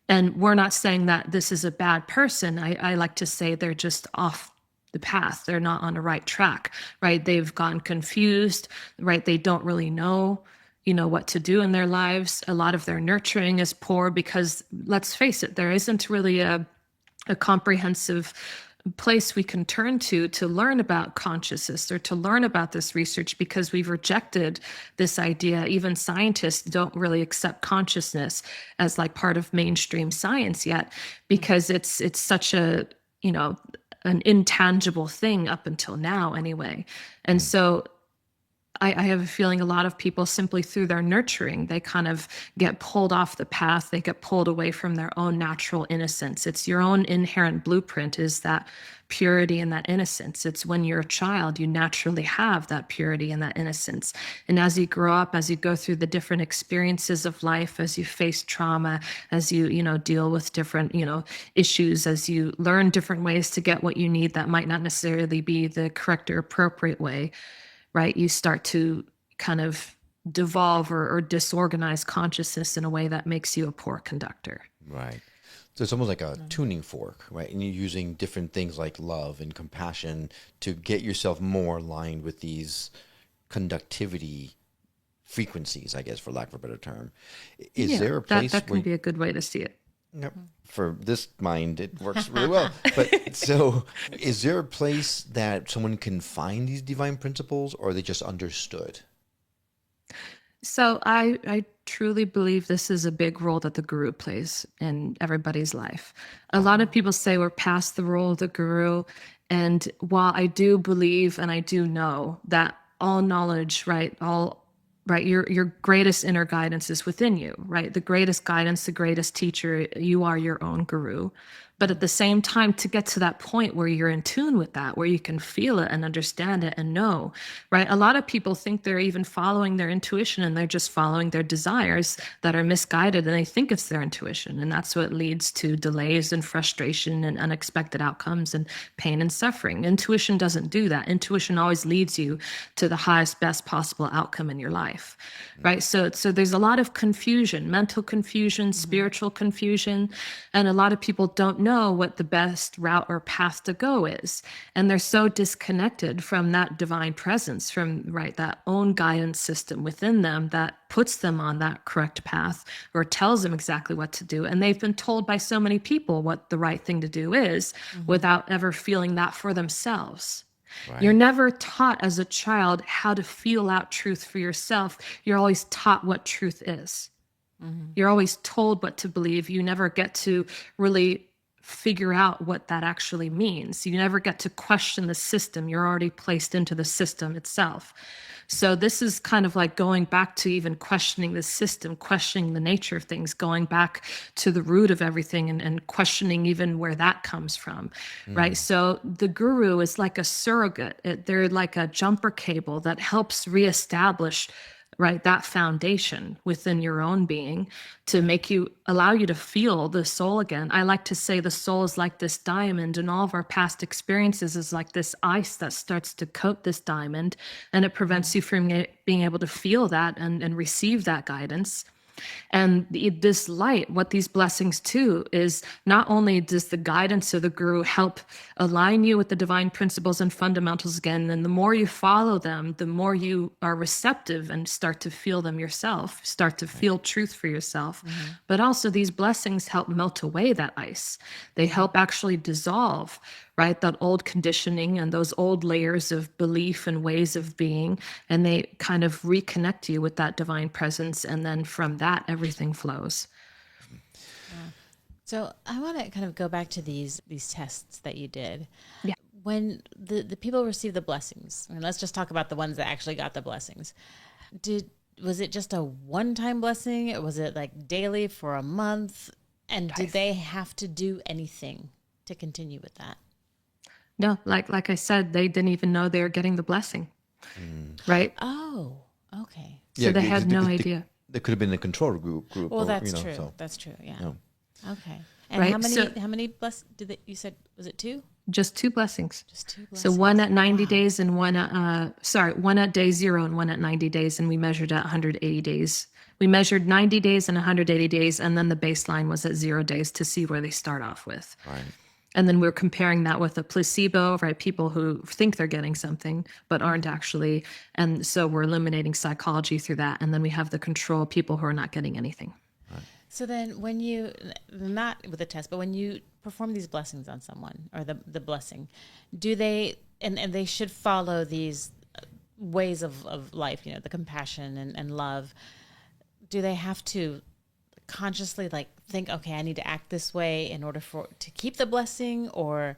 And we're not saying that this is a bad person. I like to say they're just off the path. They're not on the right track, right? They've gotten confused, right? They don't really know, what to do in their lives. A lot of their nurturing is poor because, let's face it, there isn't really a comprehensive place we can turn to learn about consciousness or to learn about this research, because we've rejected this idea. Even scientists don't really accept consciousness as like part of mainstream science yet, because it's such a, an intangible thing up until now anyway. And so I have a feeling a lot of people, simply through their nurturing, they kind of get pulled off the path. They get pulled away from their own natural innocence. It's your own inherent blueprint, is that purity and that innocence. It's when you're a child, you naturally have that purity and that innocence. And as you grow up, as you go through the different experiences of life, as you face trauma, as you, deal with different, issues, as you learn different ways to get what you need that might not necessarily be the correct or appropriate way, right? You start to kind of devolve or disorganize consciousness in a way that makes you a poor conductor. Right. So it's almost like a tuning fork, right? And you're using different things like love and compassion to get yourself more aligned with these conductivity frequencies, I guess, for lack of a better term. Is there a place that can be a good way to see it. Yep. For this mind, it works really well. But so is there a place that someone can find these divine principles, or are they just understood? So I truly believe this is a big role that the guru plays in everybody's life. A lot of people say we're past the role of the guru. And while I do believe and I do know that all knowledge, right, your greatest inner guidance is within you, right? The greatest guidance, the greatest teacher, you are your own guru. But at the same time, to get to that point where you're in tune with that, where you can feel it and understand it and know, right? A lot of people think they're even following their intuition, and they're just following their desires that are misguided, and they think it's their intuition. And that's what leads to delays and frustration and unexpected outcomes and pain and suffering. Intuition doesn't do that. Intuition always leads you to the highest, best possible outcome in your life, right? So there's a lot of confusion, mental confusion, spiritual confusion, and a lot of people don't know what the best route or path to go is. And they're so disconnected from that divine presence, from that own guidance system within them that puts them on that correct path or tells them exactly what to do. And they've been told by so many people what the right thing to do is without ever feeling that for themselves. Right. You're never taught as a child how to feel out truth for yourself. You're always taught what truth is. You're always told what to believe. You never get to really figure out what that actually means. You never get to question the system. You're already placed into the system itself. So this is kind of like going back to even questioning the system, questioning the nature of things, going back to the root of everything, and questioning even where that comes from, right? So the guru is like a surrogate. They're like a jumper cable that helps reestablish, right, that foundation within your own being to allow you to feel the soul again. I like to say the soul is like this diamond, and all of our past experiences is like this ice that starts to coat this diamond, and it prevents you from being able to feel that and receive that guidance. And this light, what these blessings too, is not only does the guidance of the guru help align you with the divine principles and fundamentals again, and the more you follow them, the more you are receptive and start to feel them yourself, start to feel truth for yourself. But also these blessings help melt away that ice. They help actually dissolve, right, that old conditioning and those old layers of belief and ways of being, and they kind of reconnect you with that divine presence, and then from that everything flows. So I want to kind of go back to these tests that you did. Yeah. When the people received the blessings, and let's just talk about the ones that actually got the blessings. Was it just a one-time blessing? Or was it like daily for a month? And did they have to do anything to continue with that? No, like I said, they didn't even know they were getting the blessing, right? Oh, okay. So they had no idea. There could have been a control group. Well, that's true. So, That's true. Yeah. no. Okay. And Right, how many you said, was it 2? Just 2 blessings. Just 2 blessings. So one at 90 days and one at day 0 and one at 90 days. And we measured at 180 days. We measured 90 days and 180 days. And then the baseline was at 0 days to see where they start off with. Right. And then we're comparing that with a placebo, right? People who think they're getting something, but aren't actually. And so we're eliminating psychology through that. And then we have the control, people who are not getting anything. So then when you, not with a test, but when you perform these blessings on someone, or the blessing, do they, and they should follow these ways of life, the compassion and love, do they have to consciously think, okay, I need to act this way in order to keep the blessing, or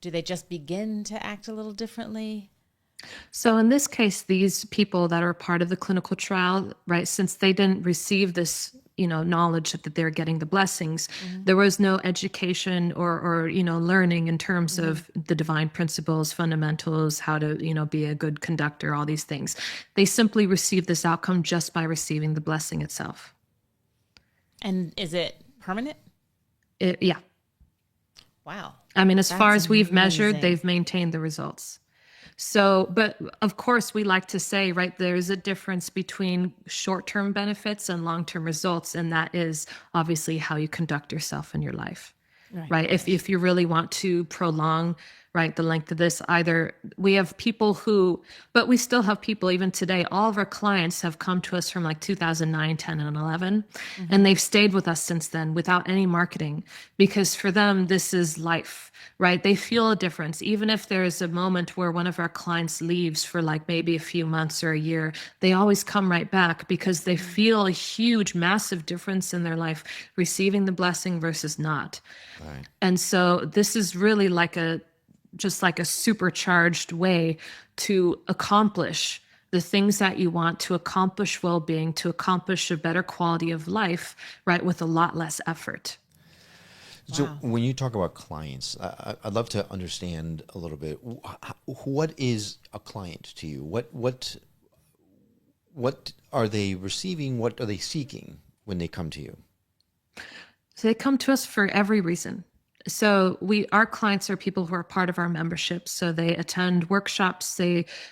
do they just begin to act a little differently? So in this case, these people that are part of the clinical trial, right, since they didn't receive this, knowledge that they're getting the blessings, there was no education or learning in terms of the divine principles, fundamentals, how to, be a good conductor, all these things. They simply received this outcome just by receiving the blessing itself. And is it permanent? Yeah. Wow. I mean, as far That's as we've measured, amazing. they've maintained the results. So, but of course, we like to say, right, there's a difference between short-term benefits and long-term results. And that is obviously how you conduct yourself in your life, right? If you really want to prolong, right, the length of this, either we have people but we still have people even today, all of our clients have come to us from 2009, 10, and 11, and they've stayed with us since then without any marketing, because for them, this is life, right? They feel a difference. Even if there's a moment where one of our clients leaves for maybe a few months or a year, they always come right back because they feel a huge, massive difference in their life, receiving the blessing versus not. Right. And so this is really just like a supercharged way to accomplish the things that you want, to accomplish well-being, to accomplish a better quality of life, right, with a lot less effort. So when you talk about clients, I'd love to understand a little bit. What is a client to you? What are they receiving? What are they seeking when they come to you? So they come to us for every reason. So our clients are people who are part of our membership. So they attend workshops,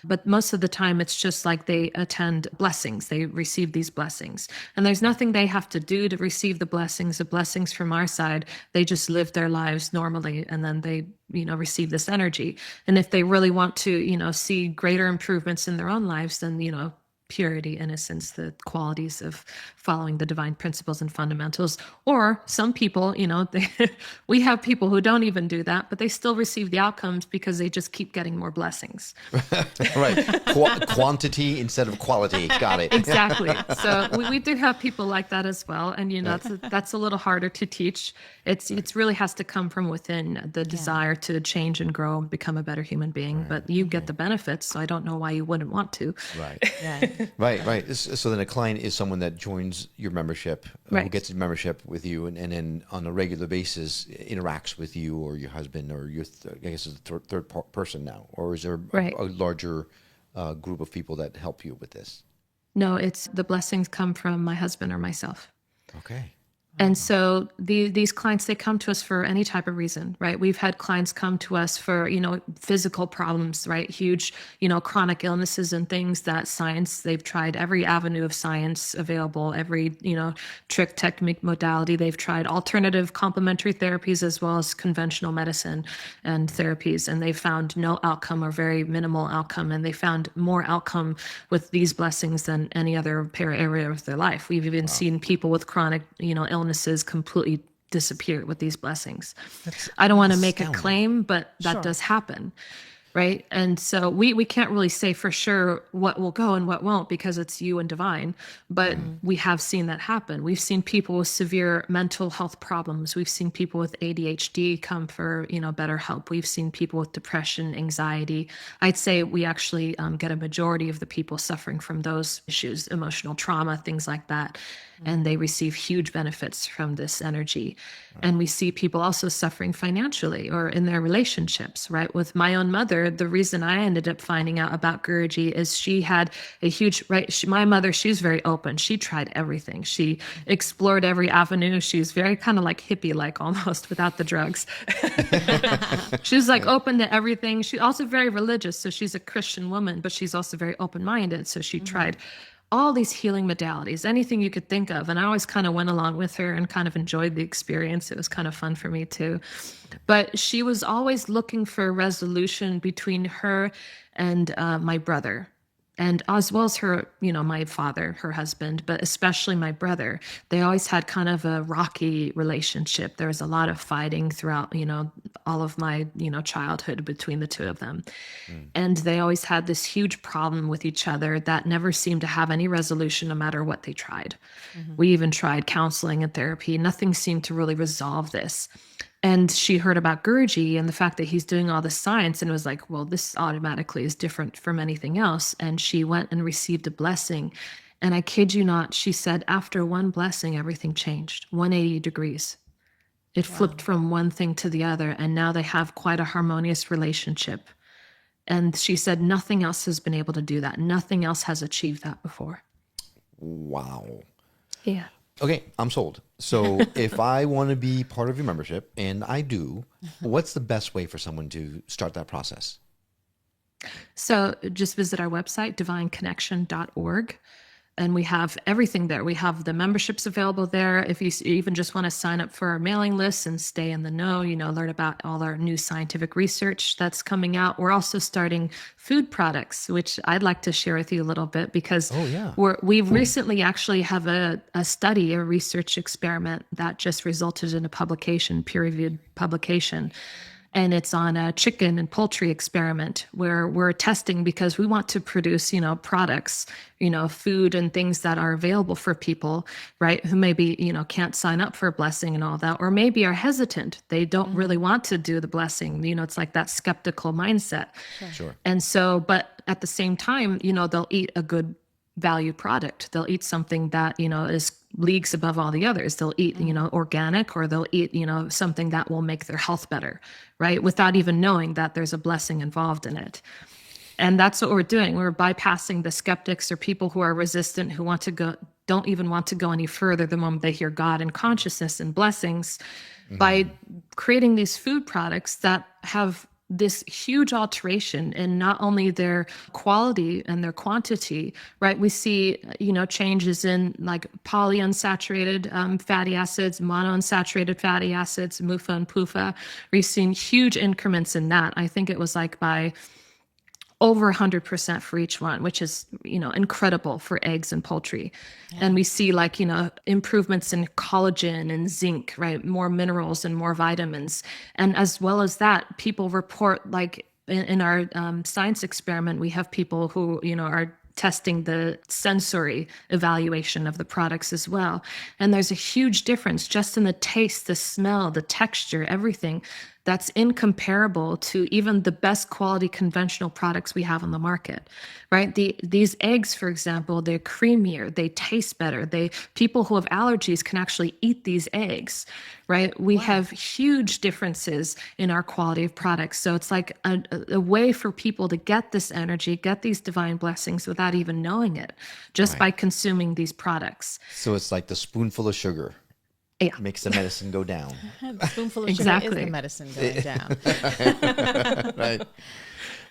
but most of the time it's just they attend blessings. They receive these blessings. And there's nothing they have to do to receive the blessings from our side. They just live their lives normally, and then they, receive this energy. And if they really want to, see greater improvements in their own lives, then, purity, innocence, the qualities of following the divine principles and fundamentals. Or some people, we have people who don't even do that, but they still receive the outcomes because they just keep getting more blessings. Right. Quantity instead of quality. Got it. Exactly. So we do have people like that as well. And, that's a little harder to teach. It's really has to come from within, the desire to change and grow and become a better human being. But you get the benefits, so I don't know why you wouldn't want to. Right. Right. So then a client is someone that joins your membership, who gets a membership with you, and then on a regular basis interacts with you or your husband or your, I guess it's a third person now, or is there a larger group of people that help you with this? No, it's the blessings come from my husband or myself. Okay. And so these clients, they come to us for any type of reason, right? We've had clients come to us for, physical problems, right? Huge, chronic illnesses and things that science, they've tried every avenue of science available, every, trick, technique, modality. They've tried alternative complementary therapies as well as conventional medicine and therapies. And they found no outcome or very minimal outcome. And they found more outcome with these blessings than any other area of their life. We've even seen people with chronic, illnesses completely disappear with these blessings. I don't want to make a claim, but that does happen. Right. And so we can't really say for sure what will go and what won't because it's you and divine. But we have seen that happen. We've seen people with severe mental health problems. We've seen people with ADHD come for, better help. We've seen people with depression, anxiety. I'd say we actually get a majority of the people suffering from those issues, emotional trauma, things like that. And they receive huge benefits from this energy. And we see people also suffering financially or in their relationships, right? With my own mother, the reason I ended up finding out about Guruji is she had a huge, my mother, she was very open. She tried everything. She explored every avenue. She was very kind of like hippie-like almost without the drugs. She was like open to everything. She's also very religious. So she's a Christian woman, but she's also very open-minded. So she tried all these healing modalities, anything you could think of. And I always kind of went along with her and kind of enjoyed the experience. It was kind of fun for me too. But she was always looking for a resolution between her and my brother. And as well as her, my father, her husband, but especially my brother, they always had kind of a rocky relationship. There was a lot of fighting throughout, all of my, childhood between the two of them. And they always had this huge problem with each other that never seemed to have any resolution no matter what they tried. We even tried counseling and therapy. Nothing seemed to really resolve this. And she heard about Guruji and the fact that he's doing all this science and was like, well, this automatically is different from anything else. And she went and received a blessing. And I kid you not, she said after one blessing, everything changed 180 degrees. It flipped from one thing to the other. And now they have quite a harmonious relationship. And she said nothing else has been able to do that. Nothing else has achieved that before. Wow. Yeah. Okay, I'm sold. So if I want to be part of your membership, and I do, what's the best way for someone to start that process? So just visit our website, divineconnection.org. And we have everything there. We have the memberships available there. If you even just want to sign up for our mailing list and stay in the know, learn about all our new scientific research that's coming out. We're also starting food products, which I'd like to share with you a little bit because we've recently actually have a study, a research experiment that just resulted in a publication, peer-reviewed publication. And it's on a chicken and poultry experiment where we're testing because we want to produce, products, food and things that are available for people, right? Who maybe, can't sign up for a blessing and all that, or maybe are hesitant. They don't really want to do the blessing. It's like that skeptical mindset. Sure. And so, but at the same time, they'll eat a good value product. They'll eat something that, is leagues above all the others. They'll eat, organic, or they'll eat, something that will make their health better, right? Without even knowing that there's a blessing involved in it. And that's what we're doing. We're bypassing the skeptics or people who are resistant, who don't even want to go any further the moment they hear God and consciousness and blessings, by creating these food products that have this huge alteration in not only their quality and their quantity, right? We see, changes in like polyunsaturated fatty acids, monounsaturated fatty acids, MUFA and PUFA. We've seen huge increments in that. I think it was like by over 100% for each one, which is, incredible for eggs and poultry. And we see improvements in collagen and zinc, right? More minerals and more vitamins. And as well as that, people report in our science experiment, we have people who, are testing the sensory evaluation of the products as well. And there's a huge difference just in the taste, the smell, the texture, everything that's incomparable to even the best quality conventional products we have on the market, right? These eggs, for example, they're creamier, they taste better. People who have allergies can actually eat these eggs, right? We have huge differences in our quality of products. So it's like a way for people to get this energy, get these divine blessings without even knowing it, just by consuming these products. So it's like the spoonful of sugar. Yeah. Makes the medicine go down. The spoonful of sugar is the medicine going down. Right.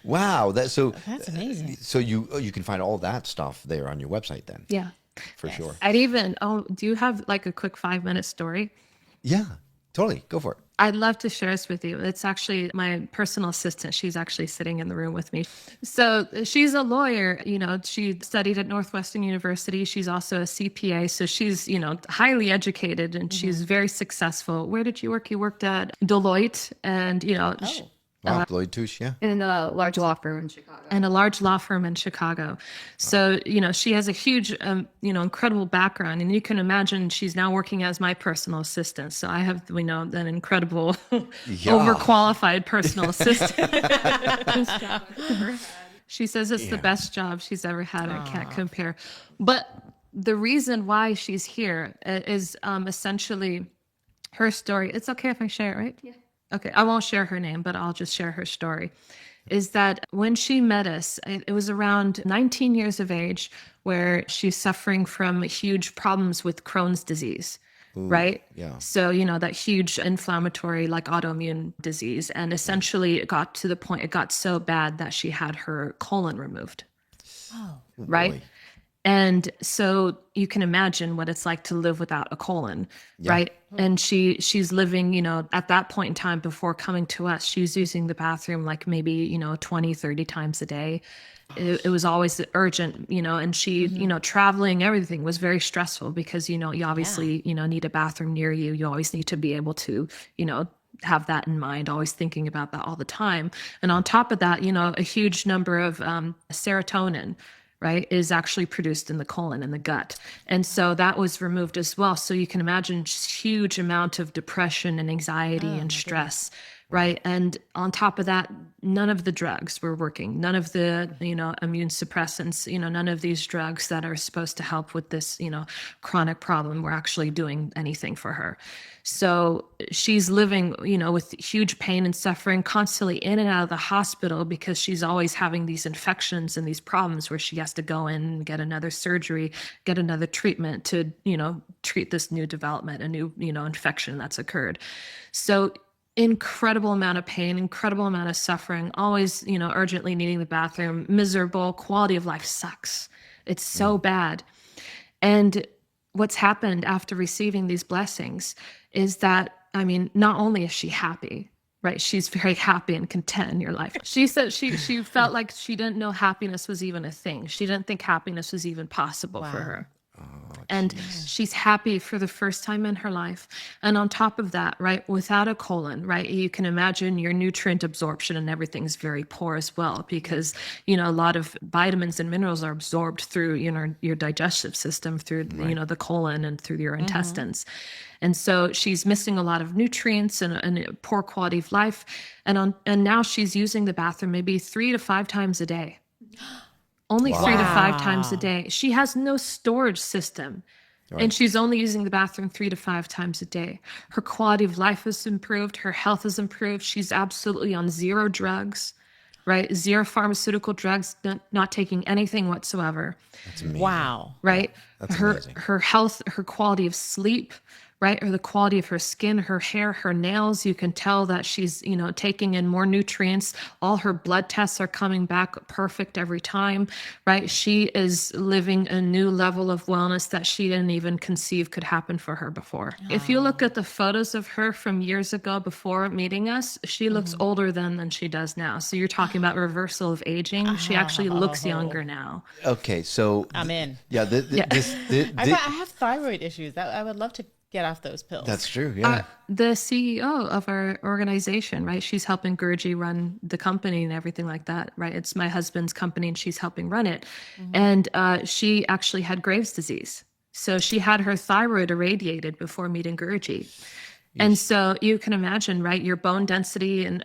Wow. That's amazing. So you can find all that stuff there on your website then. Yeah. For sure. I'd even, do you have a quick 5-minute story? Yeah, totally. Go for it. I'd love to share this with you. It's actually my personal assistant. She's actually sitting in the room with me. So she's a lawyer. She studied at Northwestern University. She's also a CPA. So she's, highly educated and she's very successful. Where did you work? You worked at Deloitte and, Wow, Lloyd Touche, yeah. in a large law firm in Chicago. And a large law firm in Chicago. So, she has a huge, incredible background. And you can imagine she's now working as my personal assistant. So I have, an incredible, overqualified personal assistant. She says it's the best job she's ever had. I can't compare. But the reason why she's here is essentially her story. It's okay if I share it, right? Yeah. Okay, I won't share her name, but I'll just share her story. Is that when she met us, it was around 19 years of age, where she's suffering from huge problems with Crohn's disease, right? Yeah. So, that huge inflammatory, autoimmune disease. And essentially it got to the point, it got so bad that she had her colon removed. Oh. Right? Boy. And so you can imagine what it's like to live without a colon, right? And she's living, at that point in time before coming to us, she's using the bathroom maybe, 20, 30 times a day. It was always urgent, and she, traveling, everything was very stressful because, you obviously, need a bathroom near you. You always need to be able to, have that in mind, always thinking about that all the time. And on top of that, a huge number of serotonin, right, is actually produced in the colon and the gut. And so that was removed as well. So you can imagine just huge amount of depression and anxiety and stress, right? And on top of that, none of the drugs were working. None of the, immune suppressants, none of these drugs that are supposed to help with this, chronic problem were actually doing anything for her. So she's living, with huge pain and suffering, constantly in and out of the hospital because she's always having these infections and these problems where she has to go in and get another surgery, get another treatment to, treat this new development, a new, infection that's occurred. So incredible amount of pain, incredible amount of suffering, always, urgently needing the bathroom, miserable, quality of life sucks. It's so bad. And what's happened after receiving these blessings is that, not only is she happy, right? She's very happy and content in your life. She said she felt like she didn't know happiness was even a thing. She didn't think happiness was even possible for her. And she's happy for the first time in her life. And on top of that, right, without a colon, right, you can imagine your nutrient absorption and everything's very poor as well because, a lot of vitamins and minerals are absorbed through, your digestive system, through, the colon and through your intestines. And so she's missing a lot of nutrients and a poor quality of life. And now she's using the bathroom maybe 3 to 5 times a day. Only 3 to 5 times a day. She has no storage system. Right. And she's only using the bathroom 3 to 5 times a day. Her quality of life has improved. Her health has improved. She's absolutely on 0 drugs, right? 0 pharmaceutical drugs, not taking anything whatsoever. That's amazing. Wow. Right? That's amazing. Her health, her quality of sleep, right? Or the quality of her skin, her hair, her nails. You can tell that she's, taking in more nutrients. All her blood tests are coming back perfect every time, right? She is living a new level of wellness that she didn't even conceive could happen for her before. If you look at the photos of her from years ago before meeting us, she looks older then than she does now. So you're talking about reversal of aging. She actually looks younger now. Okay, so I'm in. yeah, I have thyroid issues. I would love to get off those pills. that's true. Yeah. The CEO of our organization, right? She's helping Gurji run the company and everything like that, right? It's my husband's company and she's helping run it. And she actually had Graves' disease. So she had her thyroid irradiated before meeting Gurji. And so you can imagine, right? Your bone density and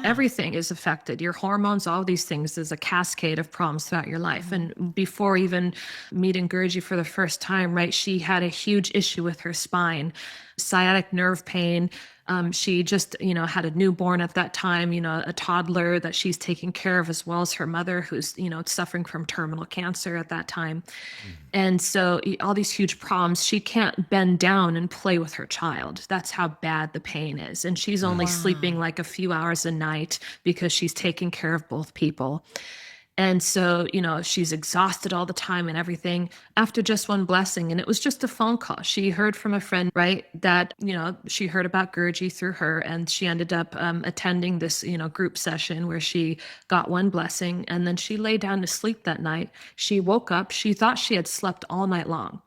everything is affected. Your hormones, all these things, there's a cascade of problems throughout your life. And before even meeting Gurji for the first time, right? She had a huge issue with her spine, sciatic nerve pain. She just, had a newborn at that time, a toddler that she's taking care of, as well as her mother, who's, suffering from terminal cancer at that time. And so all these huge problems, she can't bend down and play with her child. That's how bad the pain is. And she's only sleeping like a few hours a night because she's taking care of both people. And so, she's exhausted all the time and everything after just one blessing. And it was just a phone call. She heard from a friend, right, that, she heard about Gurji through her, and she ended up attending this, group session where she got one blessing, and then she lay down to sleep that night. She woke up. She thought she had slept all night long.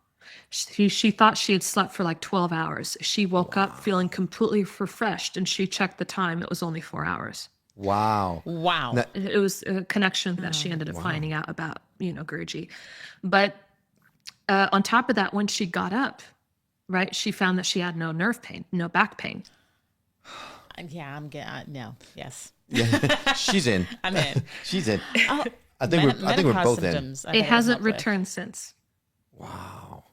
She thought she had slept for like 12 hours. She woke up feeling completely refreshed, and she checked the time. It was only 4 hours. Wow. Wow. It was a connection that she ended up finding out about, Gurji. But on top of that, when she got up, right, she found that she had no nerve pain, no back pain. Yeah, I'm getting no. Yes. Yeah. She's in. I'm in. She's in. I think we're both in. It hasn't returned since. Wow.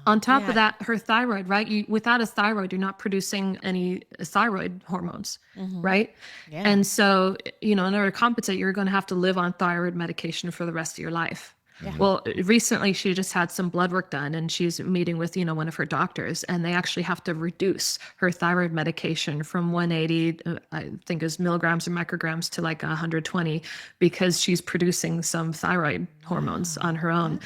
On top of that, her thyroid, right? Without a thyroid, you're not producing any thyroid hormones, right? Yeah. And so, in order to compensate, you're going to have to live on thyroid medication for the rest of your life. Yeah. Well, recently she just had some blood work done, and she's meeting with, one of her doctors, and they actually have to reduce her thyroid medication from 180, I think is milligrams or micrograms, to like 120, because she's producing some thyroid hormones on her own.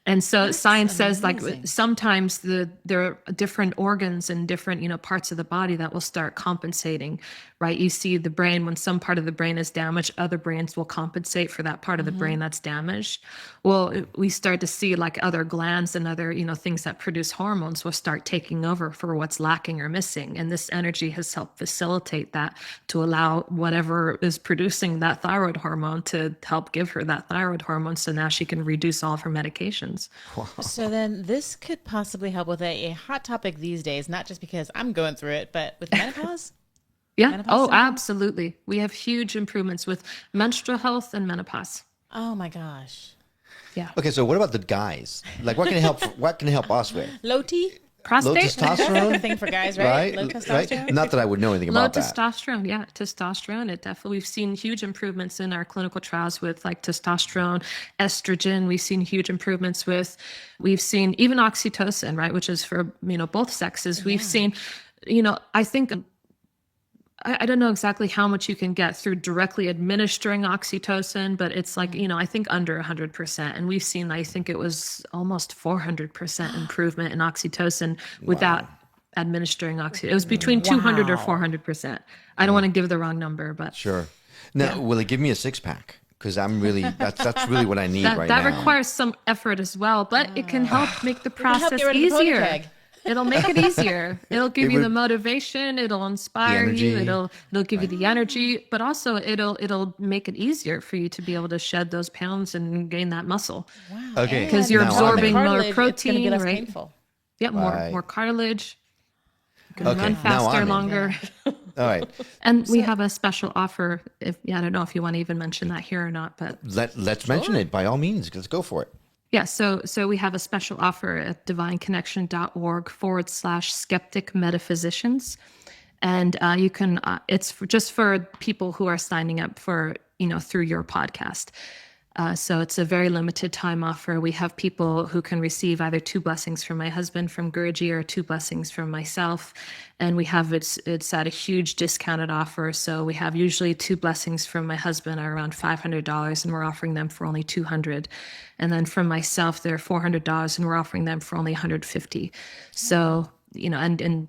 And so science says, like, sometimes there are different organs and different, parts of the body that will start compensating, right? You see the brain, when some part of the brain is damaged, other brains will compensate for that part of the brain that's damaged. Well, we start to see like other glands and other, things that produce hormones will start taking over for what's lacking or missing. And this energy has helped facilitate that, to allow whatever is producing that thyroid hormone to help give her that thyroid hormone. So now she can reduce all of her medications. Wow. So then this could possibly help with a hot topic these days, not just because I'm going through it, but with menopause. Yeah. Menopause syndrome? Absolutely. We have huge improvements with menstrual health and menopause. Oh my gosh. Yeah. Okay, so what about the guys? Like, what can help? What can help us with? Low T? Prostate. Low testosterone. Thing for guys, right? Low testosterone. Right? Not that I would know anything Low about that. testosterone, yeah, testosterone. It definitely, we've seen huge improvements in our clinical trials with like testosterone, estrogen. We've seen huge improvements with, we've seen even oxytocin, right, which is for both sexes. We've seen, I think. I don't know exactly how much you can get through directly administering oxytocin, but it's like, I think under 100%. And we've seen, I think it was almost 400% improvement in oxytocin without administering oxytocin. It was between 200 or 400%. I don't want to give the wrong number, but. Sure. Now, will it give me a six-pack? Because I'm really, that's really what I need right now. That requires some effort as well, but it can help make the process get rid of the pony easier. tag. It'll make it easier. It'll give you the motivation. It'll inspire you. It'll give you the energy, but also it'll make it easier for you to be able to shed those pounds and gain that muscle. Wow. Okay. Because you're Now I'm absorbing in. more Cartilage, it's gonna protein, be less right? painful. Yeah, Right. more cartilage. You can Okay, run now faster, I'm in. longer. All right. And we have a special offer. I don't know if you want to even mention that here or not, but Let's mention it by all means. Let's go for it. yeah, so we have a special offer at divineconnection.org/skeptic metaphysicians. And you can, it's just for people who are signing up for, through your podcast. So it's a very limited time offer. We have people who can receive either 2 blessings from my husband from Guruji or 2 blessings from myself. And we have it's at a huge discounted offer. So we have usually 2 blessings from my husband are around $500, and we're offering them for only $200. And then from myself, they're $400, and we're offering them for only $150. So, and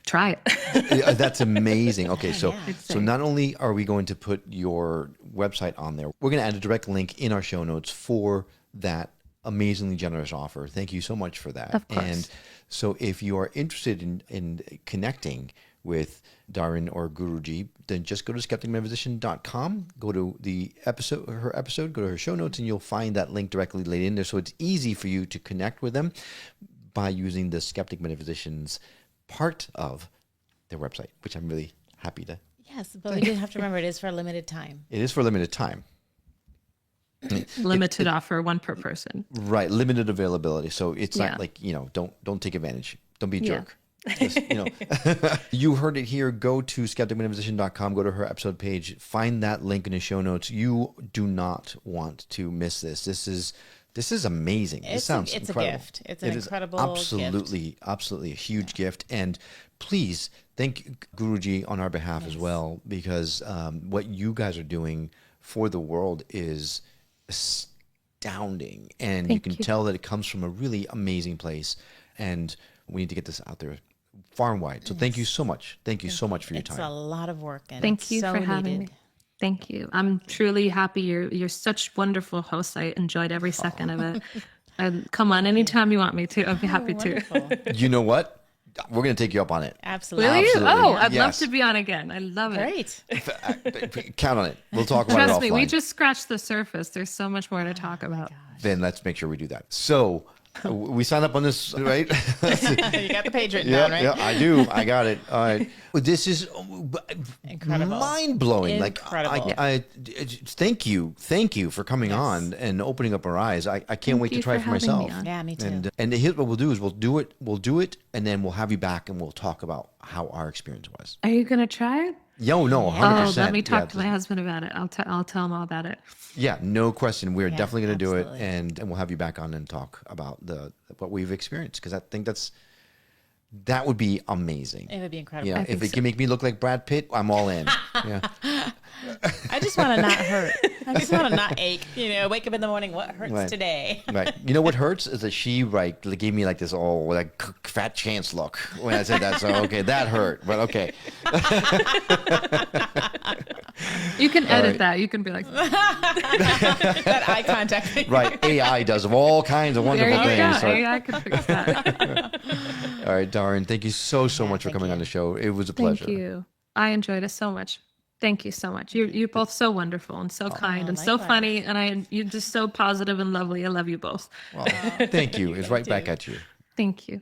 try it. That's amazing. Okay, so Yeah. so not only are we going to put your website on there, we're going to add a direct link in our show notes for that amazingly generous offer. Thank you so much for that. Of course. And so if you are interested in connecting with Dahryn or Guruji, then just go to skepticmetaphysician.com, go to her episode, go to her show notes, and you'll find that link directly laid in there. So it's easy for you to connect with them by using the Skeptic Metaphysicians part of their website, which I'm really happy to. Yes, but we do have to remember it is for a limited time. It is for a limited time. Limited offer, 1 per person. Right, limited availability. So it's Yeah. not like, don't take advantage. Don't be a Yeah. jerk. Just, you heard it here. Go to skepticmetaphysician.com, go to her episode page, find that link in the show notes. You do not want to miss this. This is amazing. This sounds it's incredible. a gift. It's an incredible absolutely a huge gift. And please thank Guruji on our behalf as well, because what you guys are doing for the world is astounding, and you can tell that it comes from a really amazing place, and we need to get this out there far and wide. So thank you so much. Thank you so much for your It's time. a lot of work, and Thank it's you so for having needed. me. Thank you. I'm truly happy. You're such wonderful hosts. I enjoyed every second of it. Come on, anytime you want me to, I'd be happy to. Wonderful. You know what? We're going to take you up on it. Absolutely. Will you? Absolutely. Oh, I'd love Yes. to be on again. I love it. Great. Count on it. We'll talk about Trust it me, offline. we just scratched the surface. There's so much more to talk about. Then let's make sure we do that. So we sign up on this, right? You got the page written down, right? Yeah, I do. I got it. All right. Well, this is Incredible. mind-blowing. Incredible. I thank you for coming on and opening up our eyes. I can't wait to you try it for for having me myself. on. Yeah, me too. And here's what we'll do is we'll do it, and then we'll have you back and we'll talk about how our experience was. Are you going to try it? Yo, no, 100%. Oh, let me talk to Yeah, my husband about it. I'll tell him all about it. yeah, no question. We're Yeah, definitely going to do it, absolutely. and we'll have you back on and talk about what we've experienced, because I think that would be amazing. It would be incredible. Yeah, if think it can make me look like Brad Pitt, I'm all in. Yeah. I just want to not hurt. I just want to not ache. Wake up in the morning. What hurts Right. today? Right. You know what hurts is that she gave me like this fat chance look when I said that. So okay, that hurt. But okay. You can edit right. that. You can be like, That eye contact. Right. AI does all kinds of there wonderful you go. things. So- I can fix that. all right, Dahryn, thank you so much for thank coming you. on the show. It was a pleasure. Thank you. I enjoyed it so much. Thank you so much. You're both so wonderful and so kind and so likewise. funny, and you're just so positive and lovely. I love you both. Well, thank you. It's right back at you. Thank you.